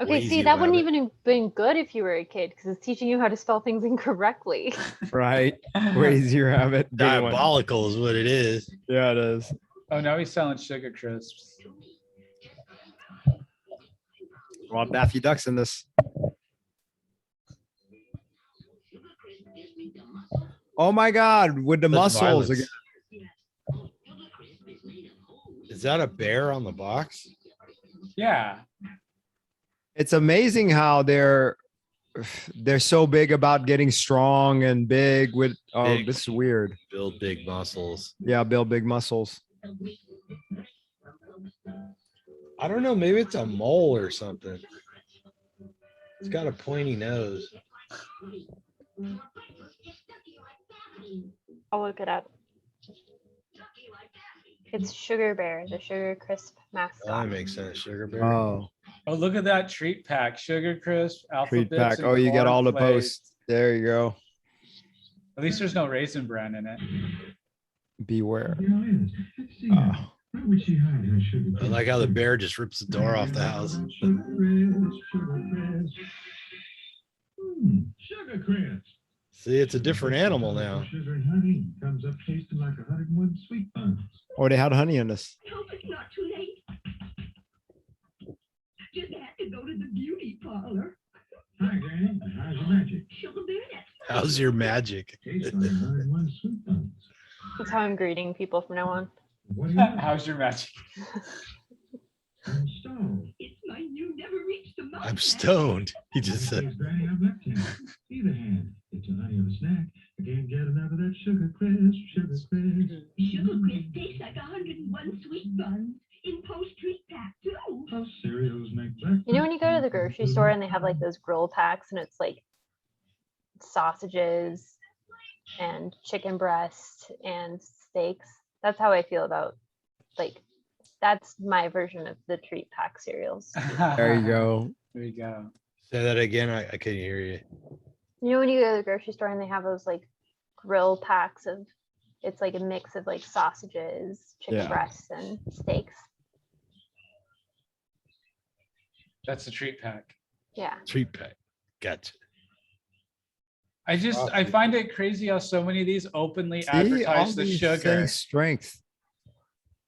Okay, Lazy see, that wouldn't rabbit. even have been good if you were a kid because it's teaching you how to spell things incorrectly. Right. Crazy rabbit. Good one. Diabolical is what it is. Yeah, it is. Oh, now he's selling sugar crisps. Well, Daffy Duck's in this. Oh my God, with the Such muscles violence. again. Is that a bear on the box? Yeah. It's amazing how they're so big about getting strong and big with Big. this is weird. Build big muscles. Yeah, build big muscles. I don't know. Maybe it's a mole or something. It's got a pointy nose. I'll look it up. It's Sugar Bear, the Sugar Crisp Oh, mascot. that makes sense. Sugar bear. Oh, Oh, look at that treat pack. Sugar crisp, treat alphabets. pack. Oh, you get all the posts. There you go. At least there's no raisin bran in it. Beware. Yeah, it is. Let's see. Oh. Where would she hide her sugar? I like how the bear just rips the door off the house. Sugar crisp, sugar crisp. Sugar crisp. See, it's a different animal now. Sugar and honey comes up tasting like 101 sweet buns. Oh, they had honey in this. Hope it's not too late. Just had to go to the beauty parlor. Hi, Granny. How's your magic? Sugar bear, that's How's your magic? Tastes like 101 sweet buns. That's how I'm greeting people from now on. What do you know? How's your magic? I'm stoned. it's my new never reached the mouth. I'm stoned. He just said. Thanks, Granny, I'm left hand. Either hand. It's a honey of a snack. I can't get enough of that sugar crisp, sugar crisp. Sugar crisp tastes like 101 sweet buns in post-treat pack too. Plus cereals make breakfast. You know when you go to the grocery store and they have like those grill packs and it's like sausages and chicken breast and steaks? That's how I feel about like that's my version of the treat pack cereals. There you go. There you go. Say that again. I couldn't hear you. You know when you go to the grocery store and they have those like grill packs of it's like a mix of like sausages, chicken Yeah. breasts, and steaks. That's the treat pack. Yeah. Treat pack. Gotcha. I find it crazy how so many of these openly See, all advertise the these sugar. saying strength.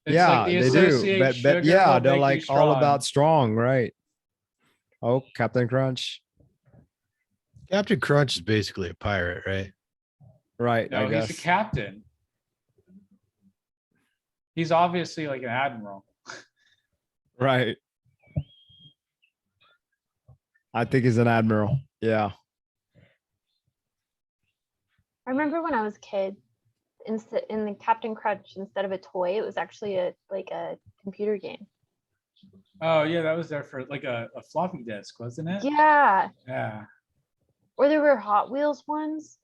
It's Yeah, like the they do. associate But sugar yeah, will they're make you like all strong. about strong, right? Oh, Captain Crunch. Captain Crunch is basically a pirate, right? Right, I No, guess. he's a captain. He's obviously like an admiral. Right. I think he's an admiral. Yeah. I remember when I was a kid, in the Captain Crunch, instead of a toy, it was actually a computer game. Oh yeah, that was there for like a floppy disk, wasn't it? Yeah. Yeah, Or there were Hot Wheels ones.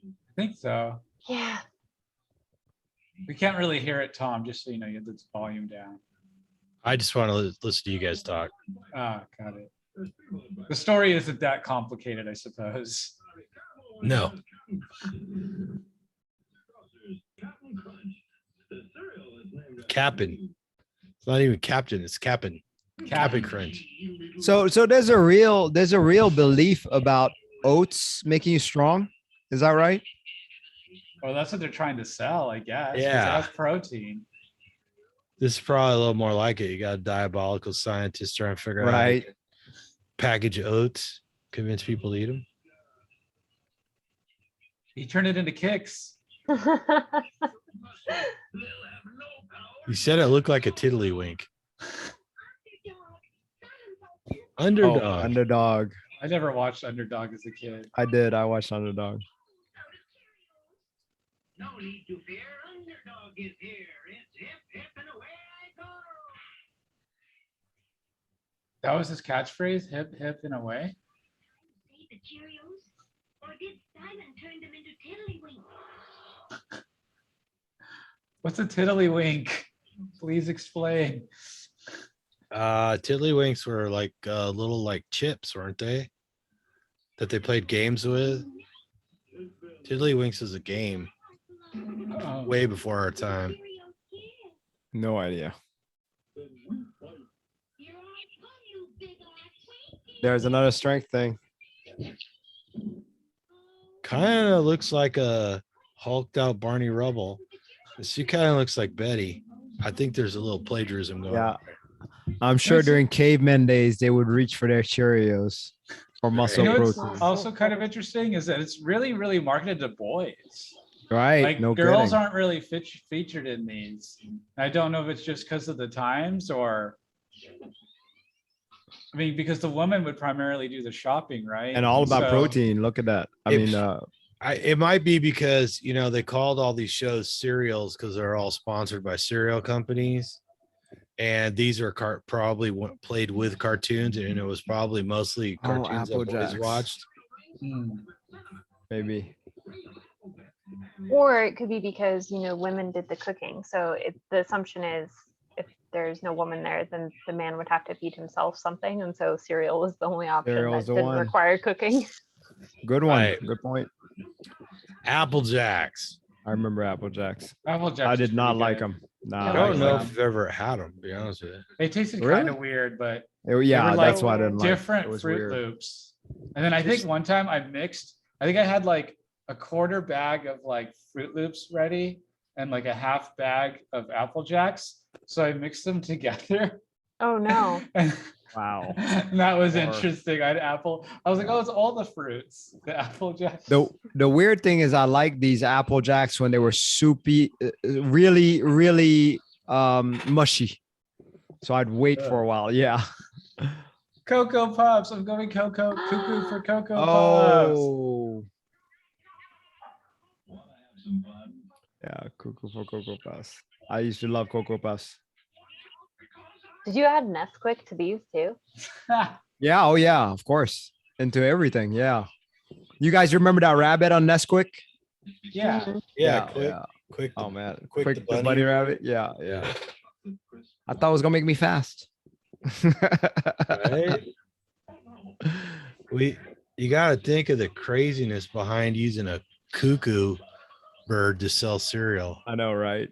I think so. Yeah. We can't really hear it, Tom, just so you know, you have the volume down. I just want to listen to you guys talk. Ah, got it. The story isn't that complicated, I suppose. No. Cap'n. It's not even Captain. It's Cap'n. Cap'n Crunch. So there's a real belief about oats making you strong. Is that right? Well, that's what they're trying to sell, I guess. 'cause Yeah. it has protein. This is probably a little more like it. You got a diabolical scientist trying to figure out how to Right. package oats, convince people to eat them. He turned it into kicks. You said it looked like a tiddlywink. Underdog. Oh, Underdog. I never watched Underdog as a kid. I did. I watched Underdog. No need to fear, Underdog is here. It's hip, hip, and away I go. That was his catchphrase, hip, hip, in a way. Save the Cheerios, or did Simon turn them into tiddlywinks? What's a tiddlywink? Please explain. Tiddlywinks were like little like chips, weren't they? That they played games with. Tiddlywinks is a game Oh, way before our time. No idea. Here I come, you big ass Twinkie. There's another strength thing. Kind of looks like a hulked out Barney Rubble. She kind of looks like Betty. I think there's a little plagiarism going Yeah. on. I'm sure during caveman days they would reach for their Cheerios or muscle You know what's protein. also kind of interesting is that it's really, really marketed to boys. Right. Like No girls kidding. aren't really featured in these. I don't know if it's just because of the times or, I mean, because the woman would primarily do the shopping, right? And all about So- protein. Look at that. I If- mean, It might be because, you know, they called all these shows cereals because they're all sponsored by cereal companies. And these are probably played with cartoons, and it was probably mostly cartoons that Apple boys Jacks. watched. Hmm. maybe. Or it could be because, you know, women did the cooking. So the assumption is if there's no woman there, then the man would have to feed himself something. And so cereal was the only option Cereal that was the didn't one. require cooking. Good one. Right. Good point. Apple Jacks. I remember Apple Jacks. Apple Jacks I is did not pretty like good. them. No, I I don't like know them. if I've ever had them, to be honest with you. They tasted Really? kind of weird, but Yeah, were that's like why I didn't like. different It was Fruit weird. Loops. And then I think one time I think I had like a quarter bag of like Fruit Loops ready and like a half bag of Apple Jacks. So I mixed them together. Oh no. And Wow. that was Or- interesting. I had apple. I was like, oh, it's all the fruits. The Apple Jacks. The weird thing is I like these Apple Jacks when they were soupy, really mushy. So I'd wait for a while. Yeah. Cocoa Puffs. I'm going cuckoo for Cocoa Puffs. Oh. Yeah, Cocoa for Cocoa Puffs. I used to love Cocoa Puffs. Did you add Nesquik to these too? Yeah. Oh yeah. Of course. Into everything. Yeah. You guys remember that rabbit on Nesquik? Yeah. Mhm. Yeah, quick. Oh man. Quick Quick, the the bunny. bunny rabbit. Yeah. Yeah. I thought it was gonna make me fast. Right? You got to think of the craziness behind using a cuckoo bird to sell cereal. I know, right?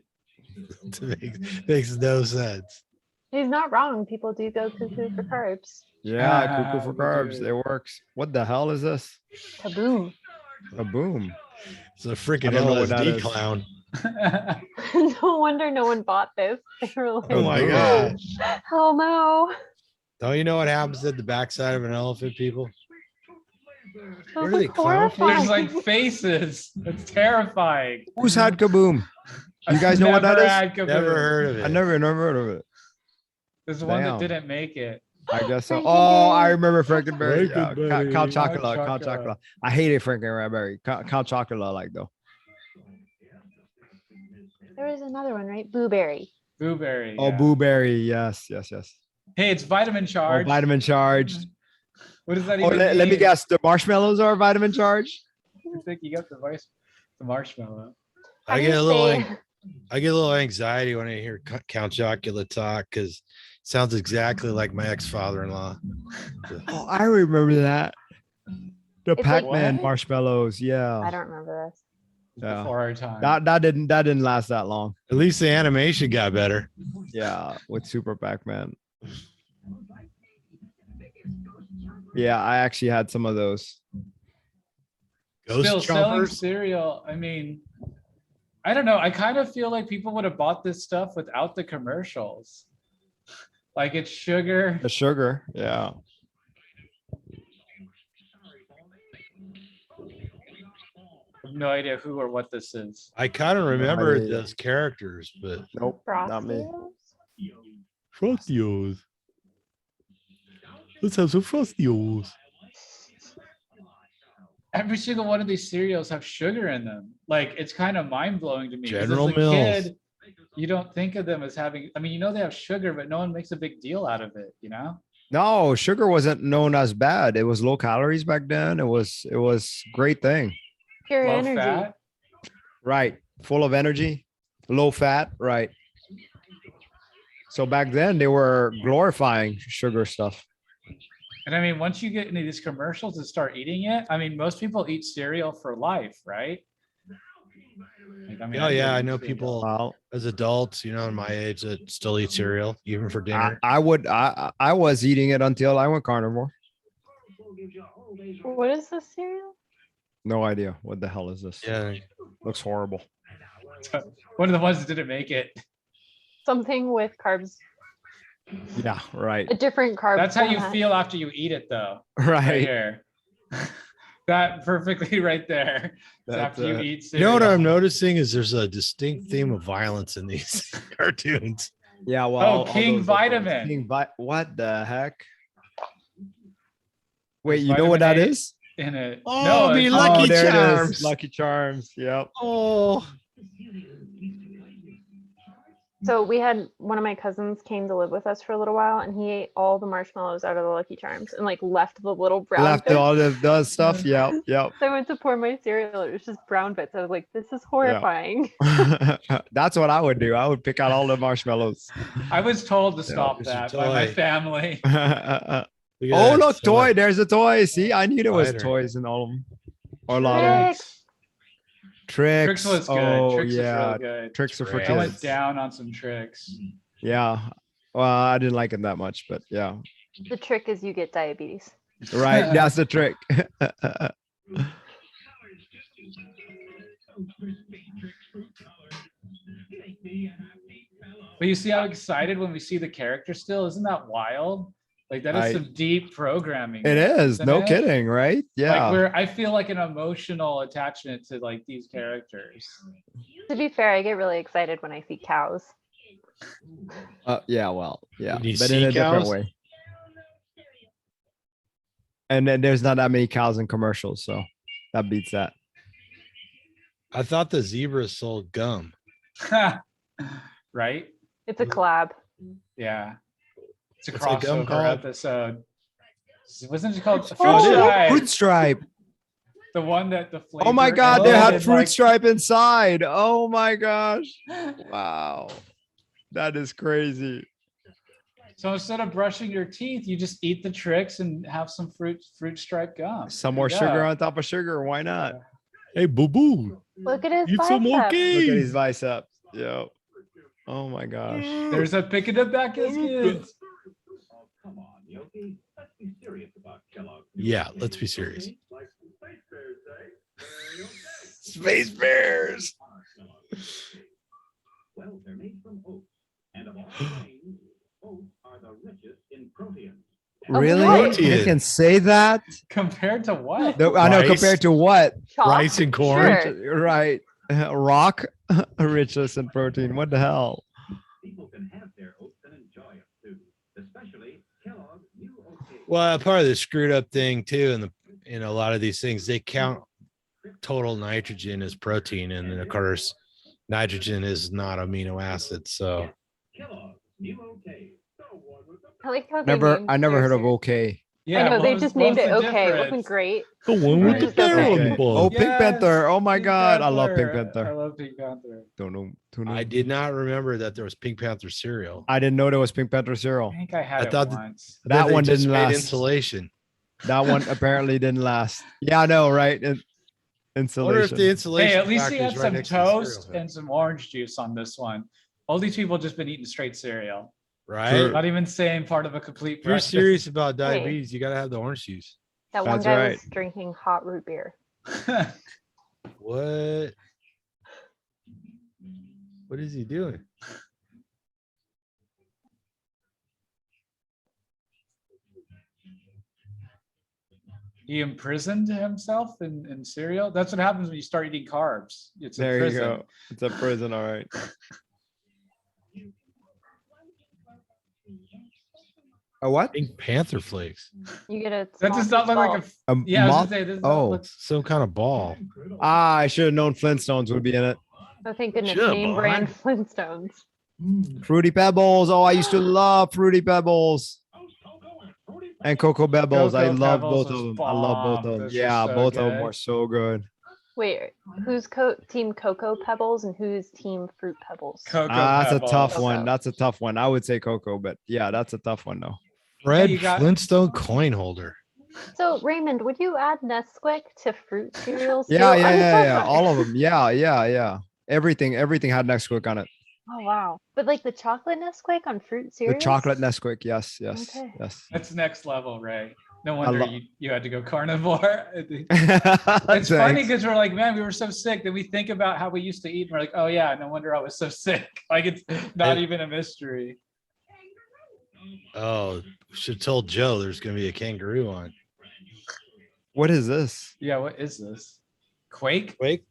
Makes no sense. He's not wrong. People do go cuckoo for carbs. Yeah, cuckoo for They carbs. do. It works. What the hell is this? Kaboom. A boom. It's a freaking I don't know what that LSD is. clown. No wonder no one bought this. They were like, Oh my boom. god. hell no. Don't you know what happens at the backside of an elephant, people? That Where was do they like clown from? There's horrifying. like faces. It's terrifying. Who's had kaboom? You guys know what that Never is? had Kaboom. Never heard of it. I never heard of it. There's one that Damn. didn't make it. I guess so. Frankenberry. Oh, I remember Frankenberry. Yeah. Frankenberry. Count Chocula. Count Count Chocula. Chocula. I hated Frankenberry. Count Chocula, I like though. There was another one, right? Blueberry. Blueberry. Oh, yeah. Blueberry. Yes. Hey, it's vitamin Oh, charged. vitamin charged. What does that Oh, even let me mean? guess. The marshmallows are vitamin charged. I think you got the marshmallow. How I do get you a little say- ang- I get a little anxiety when I hear Count Chocula talk because it sounds exactly like my ex-father-in-law. Oh, I remember that. The It's like- Pac-Man What? marshmallows. I Yeah. don't remember this. Yeah. Before our time. That didn't last that long. At least the animation got better. Yeah, with Super Pac-Man. Yeah, I actually had some of those. Ghost Still selling chompers. cereal. I mean, I don't know. I kind of feel like people would have bought this stuff without the commercials. Like it's sugar. The sugar. Yeah. I have no idea who or what this is. I kind of remember idea. those characters, but Nope. Not me. Frostios? Frostios. Let's have some Frostios. Every single one of these cereals have sugar in them. Like it's kind of mind blowing to me. 'cause General as a Mills. kid, you don't think of them as having. I mean, you know they have sugar, but no one makes a big deal out of it. You know. No, sugar wasn't known as bad. It was low calories back then. It was great thing. Pure Low energy. fat. Right. Full of energy, low fat. Right. So back then they were glorifying sugar stuff. And I mean, once you get into these commercials and start eating it, I mean, most people eat cereal for life, right? Like, I mean, Oh yeah, do I know cereal. people Well, as adults, you know, in my age that still eat cereal even for I, dinner. I would I was eating it until I went carnivore. What is this cereal? No idea what the hell is this. Yeah, Looks horrible. One of the ones that didn't make it. Something with carbs, Yeah. Right. a different carb. That's how you format. feel after you eat it, though. Right Right. here. That perfectly right there. It's That's after you it. eat you cereal. know what I'm noticing is there's a distinct theme of violence in these cartoons. Yeah. Well. Oh, all King those Vitamin. King what the heck? Wait, There's you know what that vitamin A. is? In it. Oh, be it's- Lucky there it Charms. is. Lucky Charms. Yep. Oh, So we had one of my cousins came to live with us for a little while, and he ate all the marshmallows out of the Lucky Charms and like left the little brown Left bits. all of the stuff. Yep. Yep. So I went to pour my cereal. It was just brown bits. I was like, "This is horrifying." That's what I would do. I would pick out all the marshmallows. I was told to stop it's a that by my toy. family. look at Oh, that look, toy. toy. There's a toy. See, I knew there was Spider. toys in all of them. Or a lot of them. Tricks. Tricks. Tricks was good. Oh, Tricks yeah. was real good. Tricks are for Tricks. I went kids. down on some tricks. Yeah. Well, I didn't like them that much, but yeah. The trick is you get diabetes. Right. That's the trick. But you see how excited when we see the character still? Isn't that wild? Like that is I- some deep programming. It is. isn't No it? kidding. Right. Yeah. Like where I feel like an emotional attachment to like these characters. To be fair, I get really excited when I see cows. Yeah. Well, yeah. When you But see in a different cows? way. And then there's not that many cows in commercials. So that beats that. I thought the zebras sold gum. Right? It's a collab. Yeah. It's a What's that gum crossover called? episode. Wasn't it called Oh, Fruit it is. Stripe? Fruit stripe. The one that the flavor. Oh my God. They ended had fruit like- stripe inside. Oh my gosh. Wow. That is crazy. So instead of brushing your teeth, you just eat the tricks and have some fruit stripe gum. Some There more you sugar go. on top of sugar. Why not? Hey, boo boo. Look at his Eat some more bicep. Look at game. his biceps. Yep. Oh my gosh. There's a picking it back as kids. Oh, come on, Yogi. Let's be serious about Kellogg's. Yeah, let's be serious. Like Space Bears say. Space Bears. Well, they're made from oats. And of all grains, oats are the richest in protein. Really? protein. You can say that? Compared to what? No, I know. Rice. Compared to what? Chalk? Rice and corn. Sure. Right. Rock richness in protein. What the hell? People can have their oats and enjoy it too. Especially Kellogg's new oat cake. Well, part of the screwed up thing too, in a lot of these things, they count total nitrogen as protein, and then of course, nitrogen is not amino acid. So Kellogg's new oat cake. So one with the I like how they Never. named I never their heard of cereal. OK. Yeah, I know what they was- just what named was it the okay. It wasn't difference? great. The one with Right. the Just bear on okay. the ball. Oh, Pink Panther. Oh my Pink God. I love Pink Panther. I Panther. love Pink Panther. Don't know. I did not remember that there was Pink Panther cereal. I didn't know there was Pink Panther cereal. I think I had I it thought that- once. That They one just didn't made last. insulation. That one apparently didn't last. Yeah, I know, right? I wonder if Insulation. the insulation. Hey, at least he factor had is right some next to the cereal toast fan. and some orange juice on this one. All these people just been eating straight cereal. Right. Not even saying part of a complete If you're breakfast. serious about diabetes, you got to have the orange juice. That one That's guy right. was drinking hot root beer. What? What is he doing? He imprisoned himself in cereal. That's what happens when you start eating carbs. It's a There you prison. go. It's a prison. All right. A what? Pink Panther flakes. You get a That small does not look like a. ball. A Yeah, I was moth? gonna say this. Does Oh. not look, Some kind of ball. I should have known Flintstones would be in it. Oh, thank goodness. Should've Name bought. brand Flintstones. Fruity Pebbles. Oh, I used to love Fruity Pebbles. And Cocoa Pebbles. I Cocoa love Pebbles both of was them. I love both bomb. of them. Those were Yeah, so both of them good. were so good. Wait, who's team Cocoa Pebbles and who's team Fruit Pebbles? Cocoa That's a Pebbles. tough one. Cocoa. That's a tough one. I would say Cocoa, but yeah, that's a tough one though. Fred you got- Flintstone coin holder. So Raymond, would you add Nesquik to fruit cereals? Yeah, too? yeah, I'm yeah, so yeah. sorry. All of them. Yeah. Everything had Nesquik on it. Oh wow! But like the chocolate Nesquik on fruit The cereals. chocolate Nesquik. Yes. Okay. Yes. That's next level, Ray. No wonder lo- you had to go carnivore. It's funny Thanks. because we're like, man, we were so sick that we think about how we used to eat. And we're like, oh yeah, no wonder I was so sick. Like it's not Hey. even a mystery. Oh, should have told Joe there's going to be a kangaroo on. What is this? Yeah, what is this? Quake? Quake?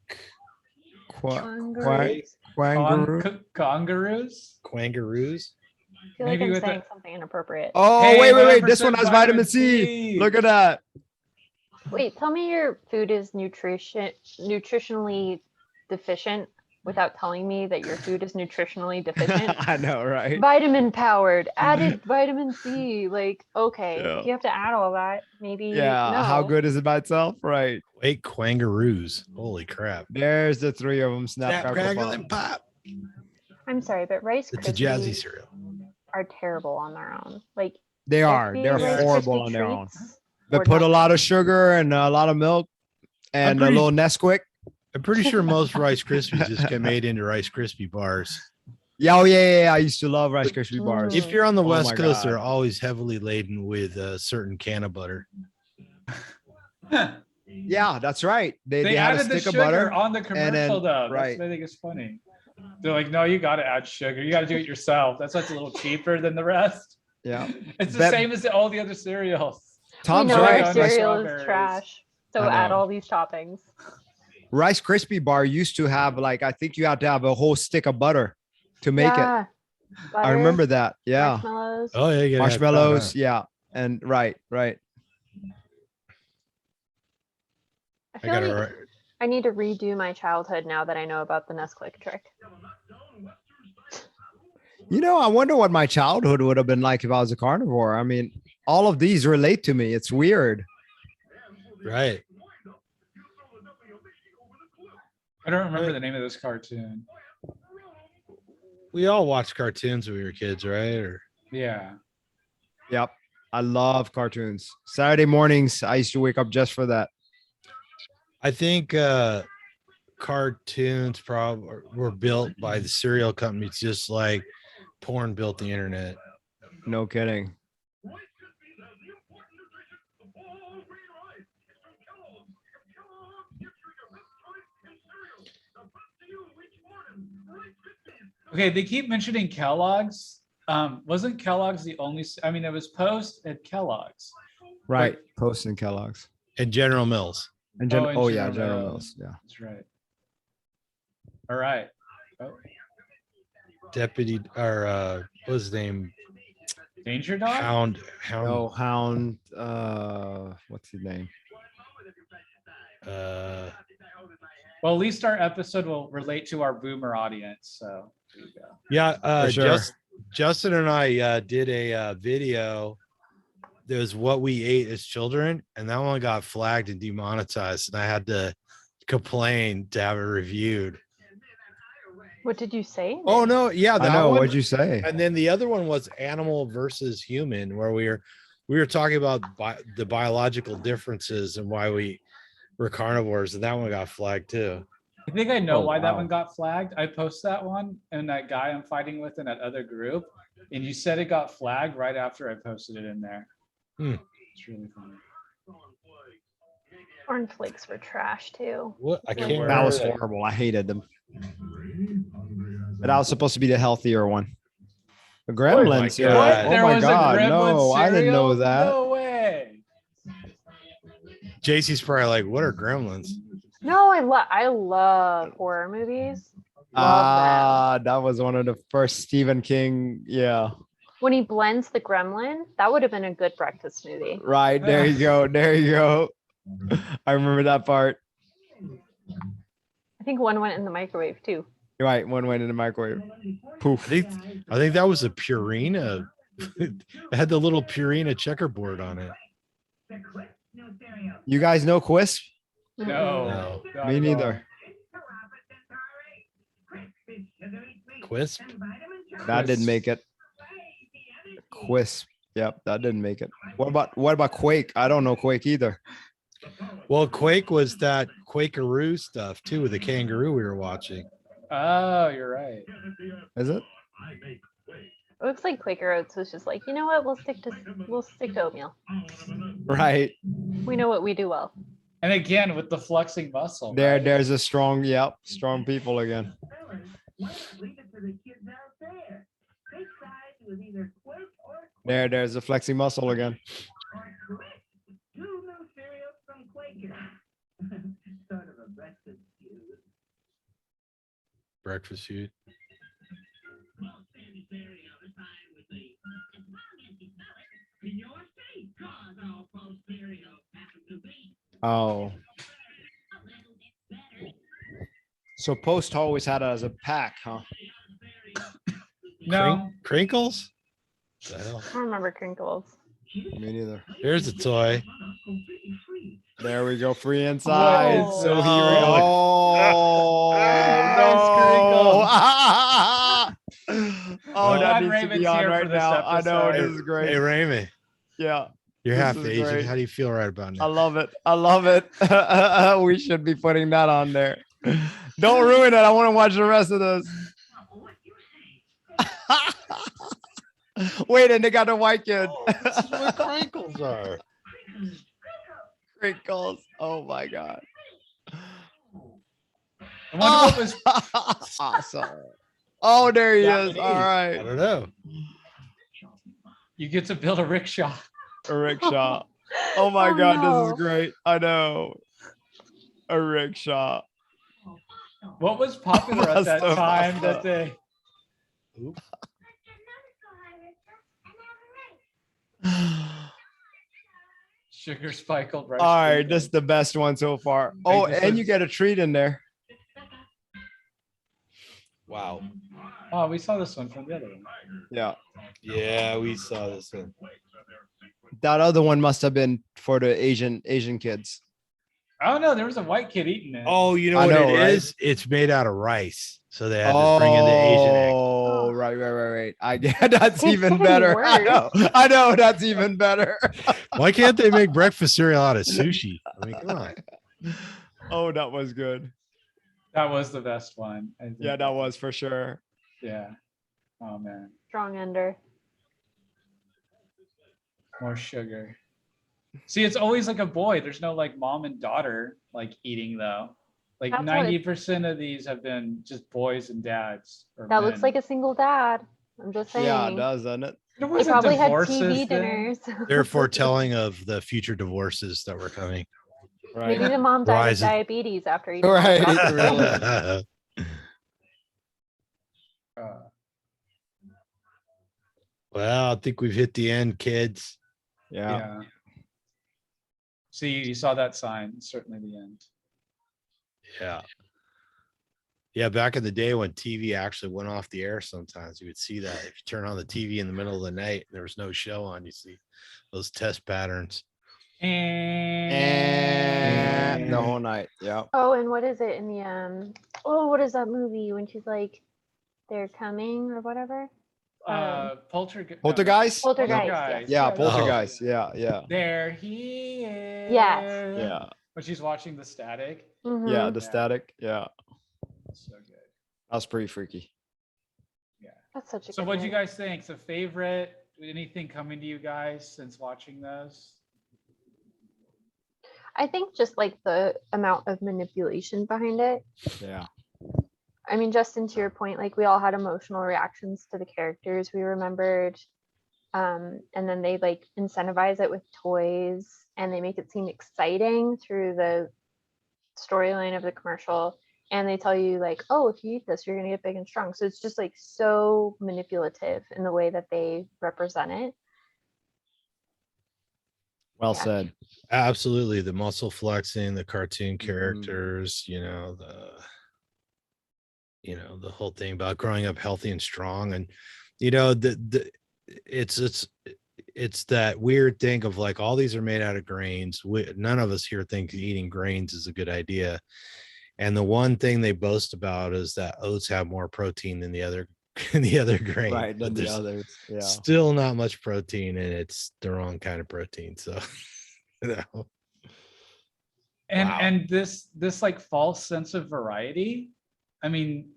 Kangaroos. Quangaroo? Kangaroos? Quangaroos? I feel like Maybe I'm with saying the- something inappropriate. Oh, Hey, wait. This one 100% has vitamin C. Look at that. Wait, tell me your food is nutritionally deficient without telling me that your food is nutritionally deficient. I know, right? Vitamin powered, added vitamin C. Like, okay, Yeah. if you have to add all that, maybe Yeah. no. How good is it by itself? Right. Quake Quangaroos. Holy crap. There's the three of them. Snap, Snap, crackle, crackle, pop. and pop. I'm sorry, but Rice It's a jazzy Krispies cereal. are terrible on their own. Like They are. Krispy They're Rice horrible Krispy on their own. treats They or put a nothing. lot of sugar and a lot of milk and a pretty- little Nesquik. I'm pretty sure most Rice Krispies just get made into Rice Krispie bars. Yeah, oh yeah. I used to love Rice Krispie bars. If you're on the Oh West my Coast, God. they're always heavily laden with a certain can of butter. Yeah, that's right. They They had a added the stick of sugar butter. on the then- commercial though. That's right. what I think is funny. They're like, no, you got to add sugar. You got to do it yourself. That's why it's a little cheaper than the rest. Yeah. It's the That- same as all the other cereals. Tom's we know right. our Rice- cereal is strawberries. trash. So I add know. all these toppings. Rice Krispie bar used to have like I think you had to have a whole stick of butter to make it. Yeah. I Butter, remember that. Yeah. Marshmallows. Oh, yeah. You Marshmallows. Yeah. And right. I I feel got like it. I need to redo my childhood now that I know about the Nesquik trick. You know, I wonder what my childhood would have been like if I was a carnivore. I mean, all of these relate to me. It's weird. Right. I don't remember the name of this cartoon. We all watched cartoons when we were kids, right? Or Yeah. Yep. I love cartoons. Saturday mornings, I used to wake up just for that. I think cartoons probably were built by the cereal companies, just like porn built the internet. No kidding. Okay, they keep mentioning Kellogg's. Wasn't Kellogg's the only? I mean, it was Post at Kellogg's. Right. Post and Kellogg's. And General Mills. And Oh, and yeah, General General Mills. Mills. Yeah. That's right. All right. Oh, Deputy or what was his name? Danger Dog. Hound. No, Hound. What's his name? Uh, Well, at least our episode will relate to our boomer audience. So there you go. yeah. For sure. Justin and I did a video there's what we ate as children, and that one got flagged and demonetized, and I had to complain to have it reviewed. What did you say? Oh no, yeah, I that know. one. What'd you say? And then the other one was animal versus human, where we were talking about the biological differences and why we were carnivores, and that one got flagged too. I think I know Oh, why that wow. one got flagged. I posted that one and that guy I'm fighting with in that other group, and you said it got flagged right after I posted it in there. It's really funny. Cornflakes were trash too. What? I can't That was remember horrible. I hated them. But that was supposed to be the healthier one. The gremlins. God. Yeah. Oh There my was a God. Gremlin No, I didn't know cereal? that. No way. JC's probably like, what are gremlins? No, I love horror movies. Love them. That was one of the first Stephen King. Yeah. When he blends the gremlin, that would have been a good breakfast movie. Right. There you go. There you go. I remember that part. I think one went in the microwave too. Right. One went in the microwave. Poof. I think that was a Purina. It had the little Purina checkerboard on it. You guys know Quisp? No. not Me at neither. Quisp. That didn't make it. Quisp. Yep, that didn't make it. What about Quake? I don't know Quake either. Well, Quake was that Quakeroo stuff too, with the kangaroo we were watching. all. Oh, you're right. Is it? It looks like Quaker Oats was just like, you know what? We'll stick to oatmeal. Right. We know what we do well. And again, with the flexing muscle. There, right? there's a strong, yep, strong people again. There's a flexing muscle again. Breakfast food. Oh. So Post always had it as a pack, huh? No. Crinkles? What the hell? I don't remember crinkles. Me neither. Here's a toy. There we go, free inside. Whoa. So here we Oh. go. Oh, Glad that needs to Raymond's be on here for right this now. I know, episode. this is Hey, great. Raymond, Yeah, you're This half is Asian. great. How do you feel right about I it? love it. I love it. We should be putting that on there. Don't ruin it. I want to watch the rest of this. Wait, and they got a white kid. This is what crinkles are. Crinkles. Oh my God. I wonder what was Awesome. Oh, there he Japanese. is. All I right. don't know. you get to build a rickshaw. A rickshaw. Oh my God, this no. is great. I know. A rickshaw. What was popular at that Must have time popped that up. they sugar spicled rice? All right, crinkles? this is the best one so far. Oh, this and is- you get a treat in there. Wow. Oh, we saw this one from the other one. Yeah. Yeah, we saw this one. That other one must have been for the Asian kids. Oh no, there was a white kid eating it. Oh, you know I what know, it right? is? It's made out of rice. So they had to bring in the Asian egg. Oh, right. I get that's It's even getting better. I know, that's even better. Why can't they make breakfast cereal out of sushi? I mean, come on. Oh, that was good. That was the best one. I think. Yeah, that was for sure. Yeah. Oh man, Strong ender. more sugar. See, it's always like a boy. There's no like mom and daughter like eating though. Like That's what it- 90% of these have been just boys and dads. Or That looks men. like a single dad. I'm just saying. Yeah, it does, doesn't it? There They wasn't probably had divorces TV then. dinners. They're foretelling of the future divorces that were coming. Maybe the mom died of Rise of- diabetes after eating. Right. Really? Well, I think we've hit the end, kids. Yeah. Yeah. See, you saw that sign. It's certainly the end. Yeah. Yeah, back in the day when TV actually went off the air, sometimes you would see that if you turn on the TV in the middle of the night and there was no show on, you see those test patterns. And the whole night. Yeah. Oh, and what is it in the what is that movie when she's like, they're coming or whatever? Poltergeist. Poltergeist? Poltergeist, yes. Yeah, that's poltergeist. right. Yeah, yeah. There he is. Yes. Yeah. When she's watching the static. Mhm. Yeah, the static. Yeah. So good. That was pretty freaky. Yeah. That's such a So good what'd you one. guys think? So favorite, anything coming to you guys since watching those? I think just like the amount of manipulation behind it. Yeah. I mean, Justin, to your point, like we all had emotional reactions to the characters we remembered. And then they like incentivize it with toys and they make it seem exciting through the storyline of the commercial. And they tell you like, oh, if you eat this, you're gonna get big and strong. So it's just like so manipulative in the way that they represent it. Well Yeah. said. Absolutely. The muscle flexing, the cartoon Mhm. characters, the whole thing about growing up healthy and strong. And, it's that weird thing of like, all these are made out of grains. None of us here think eating grains is a good idea. And the one thing they boast about is that oats have more protein than the other grain. Right. But Than the there's others. Yeah. still not much protein, and it's the wrong kind of protein. So, And Wow. and this like false sense of variety. I mean,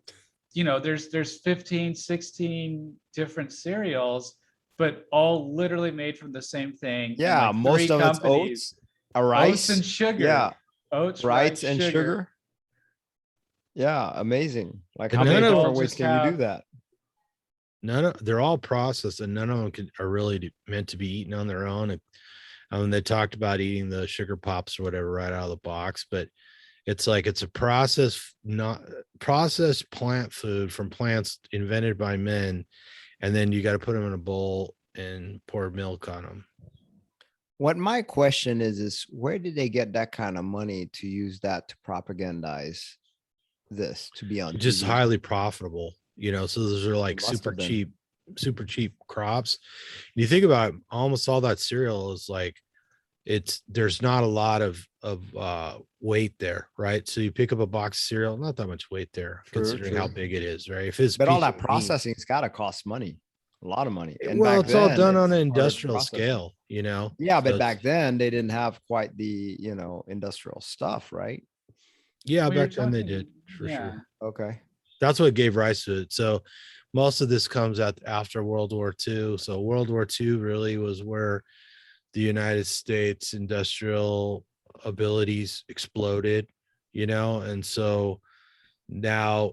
there's 15, 16 different cereals, but all literally made from the same thing. and, Yeah. like, Most three of it's companies, oats, a rice, oats and sugar. Yeah. Oats, rice rice, and sugar. Yeah. Amazing. Like And how many none of different them ways just can you do have- that? they're all processed, and none of them are really meant to be eaten on their own. And they talked about eating the sugar pops or whatever right out of the box, but it's like it's a not processed plant food from plants invented by men, and then you got to put them in a bowl and pour milk on them. What my question is where did they get that kind of money to use that to propagandize this, to be on Just TV? highly profitable, so those are like It must have been. super cheap crops. You think about it, almost all that cereal is like, there's not a lot of weight there, right? So you pick up a box of cereal, not that much weight there, True, considering how true. big it is, right? If it's a But all piece that of meat- processing's got to cost money, a lot of money. And well, back it's all then, done on it's an part of industrial processing. scale, Yeah, So but it's- back then they didn't have quite the industrial stuff, right? yeah, Well, you're back then they talking- did for yeah. sure. Okay. That's what gave rise to it. So most of this comes out after World War II. So World War II really was where the United States industrial abilities exploded, and so now,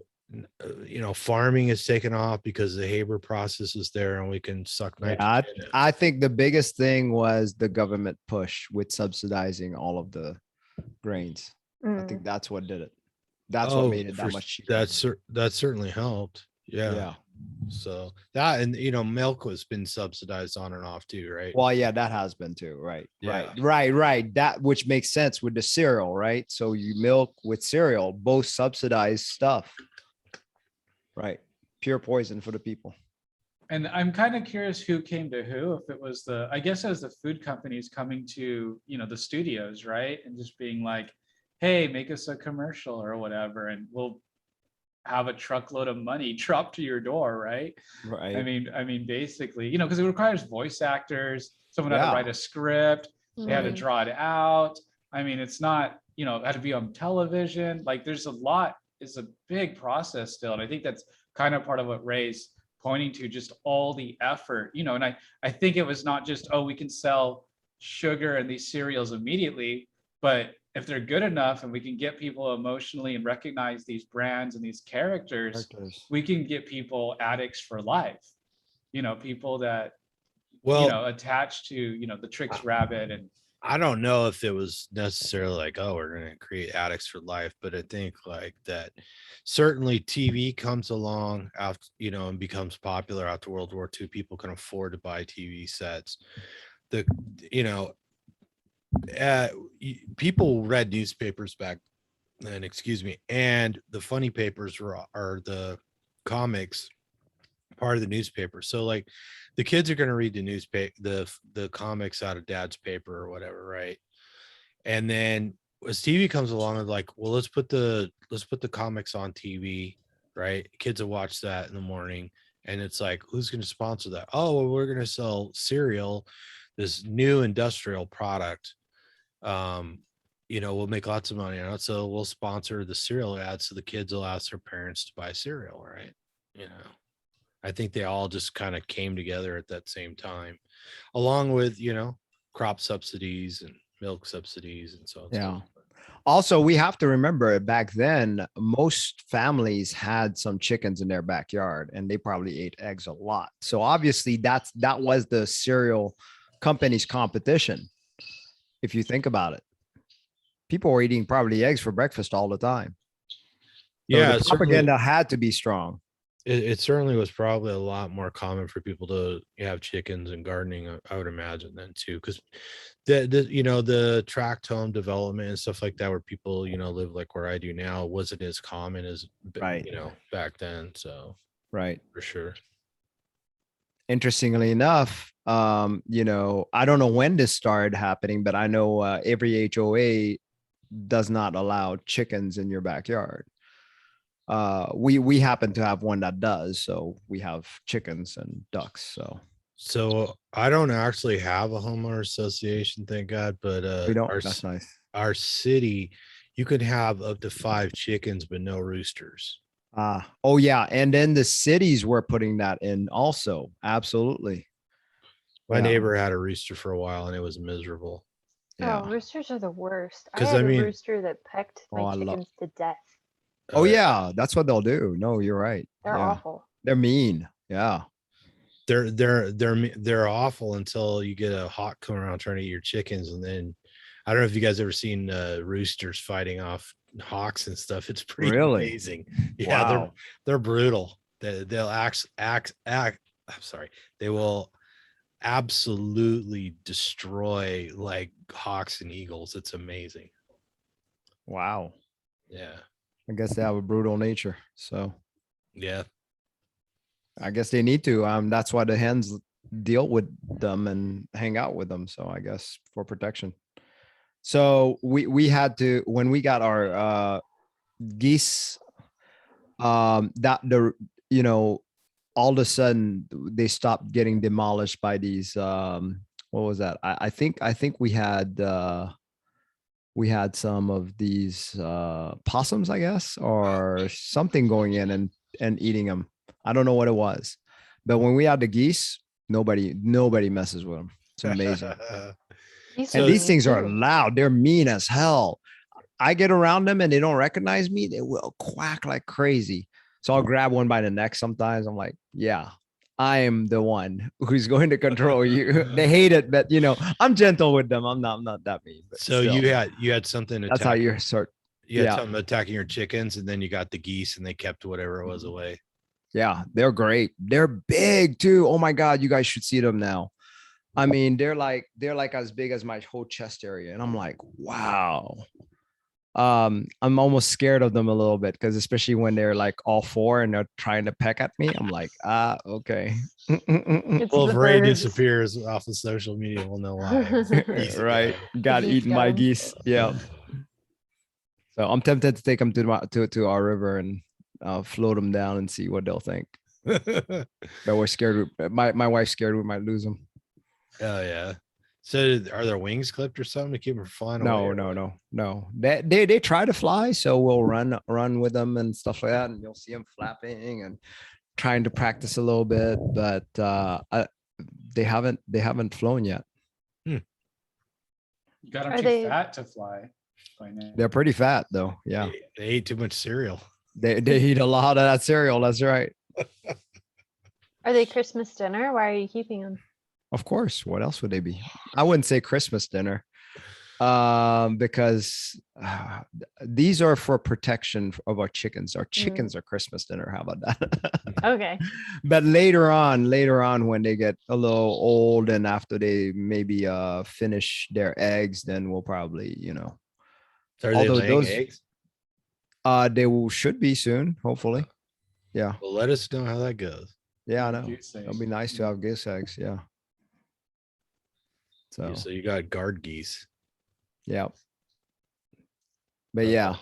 farming is taken off because the Haber process is there and we can suck Yeah, nitrogen. I think the biggest thing was the government push with subsidizing all of the grains. I Mm. think that's what did it. That's what made it that much cheaper. That certainly helped. Yeah. So that, and milk has been subsidized on and off too, right? Well, yeah, that has been too. Right. Yeah. Right. That, which makes sense with the cereal, right? So you milk with cereal, both subsidized stuff. Right. Pure poison for the people. And I'm kind of curious who came to who, if it was I guess it was the food companies coming to, the studios, right? And just being like, hey, make us a commercial or whatever, and we'll have a truckload of money drop to your door, right? Right. I mean, basically, because it requires voice actors, someone had Yeah. to write a script, they had to Mhm. draw it out. I mean, it's not, it had to be on television. Like there's it's a big process still. And I think that's kind of part of what Ray's pointing to, just all the effort, and I think it was not just, oh, we can sell sugar and these cereals immediately, but if they're good enough and we can get people emotionally and recognize these brands and these characters, we can get people addicts for life, people that, attached to, the Trix Rabbit. And I don't know if it was necessarily like, oh, we're going to create addicts for life, but I think like that certainly TV comes along after, and becomes popular after World War II. People can afford to buy TV sets. People read newspapers back and excuse me, and the funny papers are the comics part of the newspaper. So like the kids are going to read the newspaper, the comics out of dad's paper or whatever, right? And then as TV comes along, and like, well, let's put the comics on TV, right? Kids will watch that in the morning, and it's like, who's going to sponsor that? Oh, well, we're going to sell cereal, this new industrial product. We'll make lots of money on it, so we'll sponsor the cereal ads, so the kids will ask their parents to buy cereal, right? I think they all just kind of came together at that same time, along with crop subsidies and milk subsidies and so on. Yeah. Also, we have to remember back then, most families had some chickens in their backyard and they probably ate eggs a lot. So obviously that was the cereal company's competition. If you think about it, people were eating probably eggs for breakfast all the time. So Yeah, the propaganda had to be strong. It certainly was probably a lot more common for people to have chickens and gardening, I would imagine, then too, because the tract home development and stuff like that, where people live like where I do now, wasn't as common as Right. back then. So Right. for sure. Interestingly enough, I don't know when this started happening, but I know every HOA does not allow chickens in your backyard. We happen to have one that does, so we have chickens and ducks. So I don't actually have a homeowner association, thank God, but We don't. That's nice. Our city, you could have up to 5 chickens but no roosters. Oh yeah, and then the cities were putting that in also. Absolutely. My neighbor had a rooster for a while and it was miserable. Yeah. Oh, roosters are the worst. I 'Cause had I a mean- rooster that pecked Oh, my I love- chickens to death. Oh yeah, that's what they'll do. No, you're right. They're Yeah. awful. They're mean. Yeah. They're awful until you get a hawk coming around trying to eat your chickens, and then I don't know if you guys ever seen roosters fighting off hawks and stuff. It's pretty Really? amazing. Yeah, Wow. they're brutal. They'll act. I'm sorry. They will absolutely destroy like hawks and eagles. It's amazing. Wow. Yeah. I guess they have a brutal nature. So Yeah. I guess they need to. That's why the hens deal with them and hang out with them. So I guess for protection. So we had to, when we got our geese, that all of a sudden they stopped getting demolished by these what was that? I think we had some of these possums, I guess, or something going in and eating them. I don't know what it was, but when we had the geese, nobody messes with them. It's amazing. And these things are loud. They're mean as hell. I get around them and they don't recognize me. They will quack like crazy. So I'll grab one by the neck sometimes. I'm like, yeah, I am the one who's going to control you. They hate it, but I'm gentle with them. I'm not that mean. But So still, you had something that's how you sort. you had yeah. something attacking your chickens, and then you got the geese and they kept whatever it was Mm-hmm. away. Yeah, they're great. They're big too. Oh my God, you guys should see them now. I mean, they're like as big as my whole chest area. And I'm like, wow. I'm almost scared of them a little bit, because especially when they're like all 4 and they're trying to peck at me, I'm like, okay. It's Well, the if Ray birds. disappears off of social media, we'll know why. Easy Right. guy. Got Geese eaten by got 'em. geese. Yeah. So I'm tempted to take them to our river and float them down and see what they'll think. But we're scared. My wife's scared we might lose them. Oh yeah. So are their wings clipped or something to keep them from flying away? No, or no, what? no. They try to fly, so we'll run with them and stuff like that, and you'll see them flapping and trying to practice a little bit, but they haven't flown yet. You got them Are too they- fat to fly by now. They're pretty fat though. Yeah, They ate too much cereal. they eat a lot of that cereal. That's right. Are they Christmas dinner? Why are you keeping them? Of course. What else would they be? I wouldn't say Christmas dinner, because these are for protection of our chickens. Our chickens are Christmas dinner. How about that? Okay. But later on, when they get a little old and after they maybe finish their eggs, then we'll probably, Are they Although laying those- eggs? Should be soon, hopefully. Yeah. Well, let us know how that goes. Yeah, I know. Goose egg. It'll be nice to have goose eggs. Yeah. So, So you got guard geese. yeah. But yeah.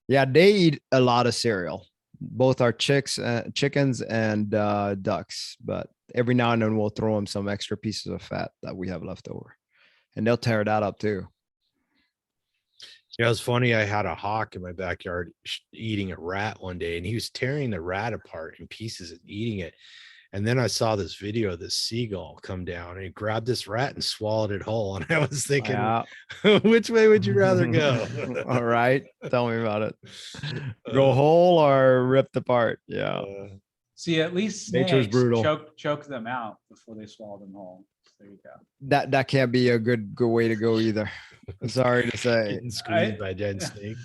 Yeah, they eat a lot of cereal. Both our chickens and ducks. But every now and then we'll throw them some extra pieces of fat that we have left over. And they'll tear that up too. Yeah, it was funny. I had a hawk in my backyard eating a rat one day, and he was tearing the rat apart in pieces and eating it. And then I saw this video of this seagull come down and he grabbed this rat and swallowed it whole. And I was thinking, Yeah. which way would you rather go? All right. Tell me about it. Go whole or ripped apart. Yeah. See, at least Nature's snakes brutal. choke them out before they swallow them whole. There you go. That can't be a good way to go either. Sorry to say. Getting squeezed by a dead snake.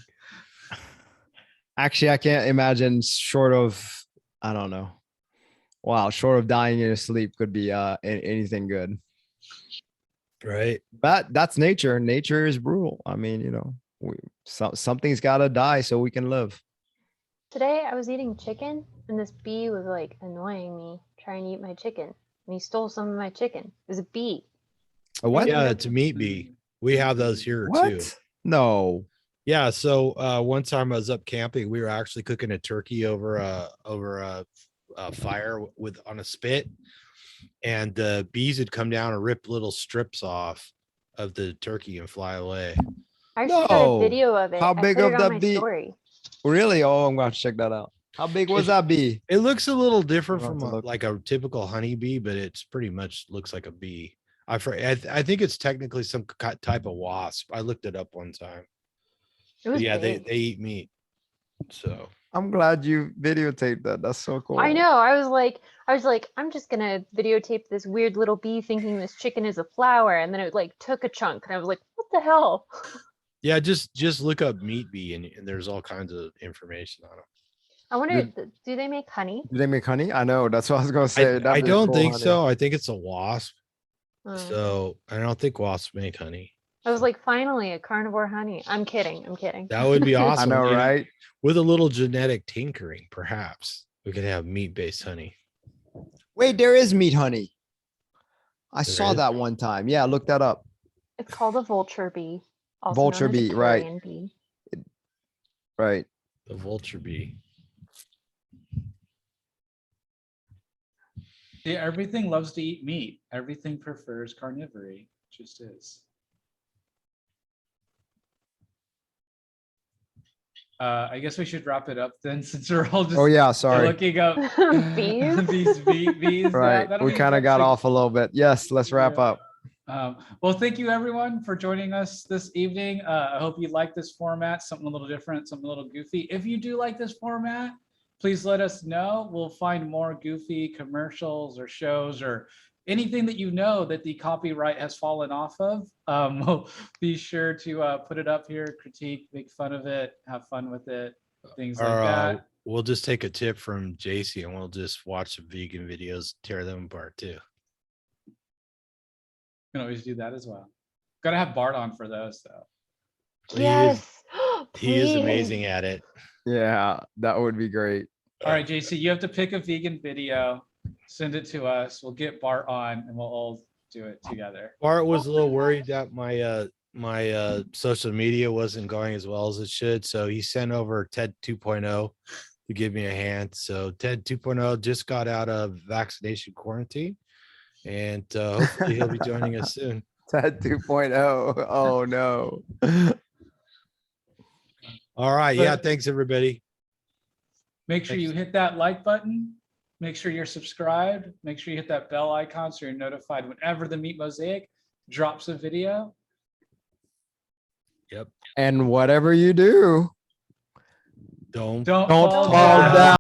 Actually, I can't imagine short of, I don't know. Wow, short of dying in your sleep could be anything good. Right. But that's nature. Nature is brutal. I mean, you know, something's got to die so we can live. Today I was eating chicken and this bee was like annoying me, trying to eat my chicken. And he stole some of my chicken. It was a bee. A what? Yeah, it's a meat bee. We have those here too. What? No. Yeah. So one time I was up camping, we were actually cooking a turkey over a fire on a spit, and the bees would come down and rip little strips off of the turkey and fly away. I actually got No. a video of it. How I big put of it on that my bee? story. Really? Oh, I'm going to check that out. How big was that bee? It looks a little different I'll have from to look. like a typical honeybee, but it's pretty much looks like a bee. I think it's technically some type of wasp. I looked it up one time. It was Yeah, big. they eat meat. So I'm glad you videotaped that. That's so cool. I know. I was like, I'm just gonna videotape this weird little bee thinking this chicken is a flower, and then it like took a chunk, and I was like, what the hell? yeah, just look up meat bee and there's all kinds of information on them. I wonder, Did- do they make honey? Do they make honey? I know. That's what I was going to say. I That'd be don't cool think honey. so. I think it's a wasp. Oh. So I don't think wasps make honey. I was like, finally, a carnivore honey. I'm kidding. That would be I awesome. know, And right? with a little genetic tinkering, perhaps we could have meat-based honey. Wait, there is meat honey. I There saw is? that one time. Yeah, look that up. It's called a vulture bee. Also Vulture known as a bee, right. carrion bee. Right. The vulture bee. See, everything loves to eat meat. Everything prefers carnivory. Just is. I guess we should wrap it up then, since we're all just Oh yeah, sorry. looking up Bees? bees. Right. That'll We be kind of got interesting. off a little bit. Yes, let's wrap Yeah. up. Well, thank you everyone for joining us this evening. I hope you like this format, something a little different, something a little goofy. If you do like this format, please let us know. We'll find more goofy commercials or shows or anything that you know that the copyright has fallen off of. We'll be sure to put it up here, critique, make fun of it, have fun with it, things like Or that. we'll just take a tip from JC and we'll just watch some vegan videos, tear them apart too. You can always do that as well. Gotta have Bart on for those though. Yes. He is Please. amazing at it. Yeah, that would be great. All right, JC, you have to pick a vegan video, send it to us. We'll get Bart on and we'll all do it together. Bart was a little worried that my social media wasn't going as well as it should. So he sent over Ted 2.0 to give me a hand. So Ted 2.0 just got out of vaccination quarantine. And hopefully he'll be joining us soon. Ted 2.0. Oh no. All right. Yeah. Thanks, everybody. Make sure you hit that like button. Make sure you're subscribed. Make sure you hit that bell icon so you're notified whenever the Meat Mosaic drops a video. And whatever you do, Don't Don't don't fall fall down. down.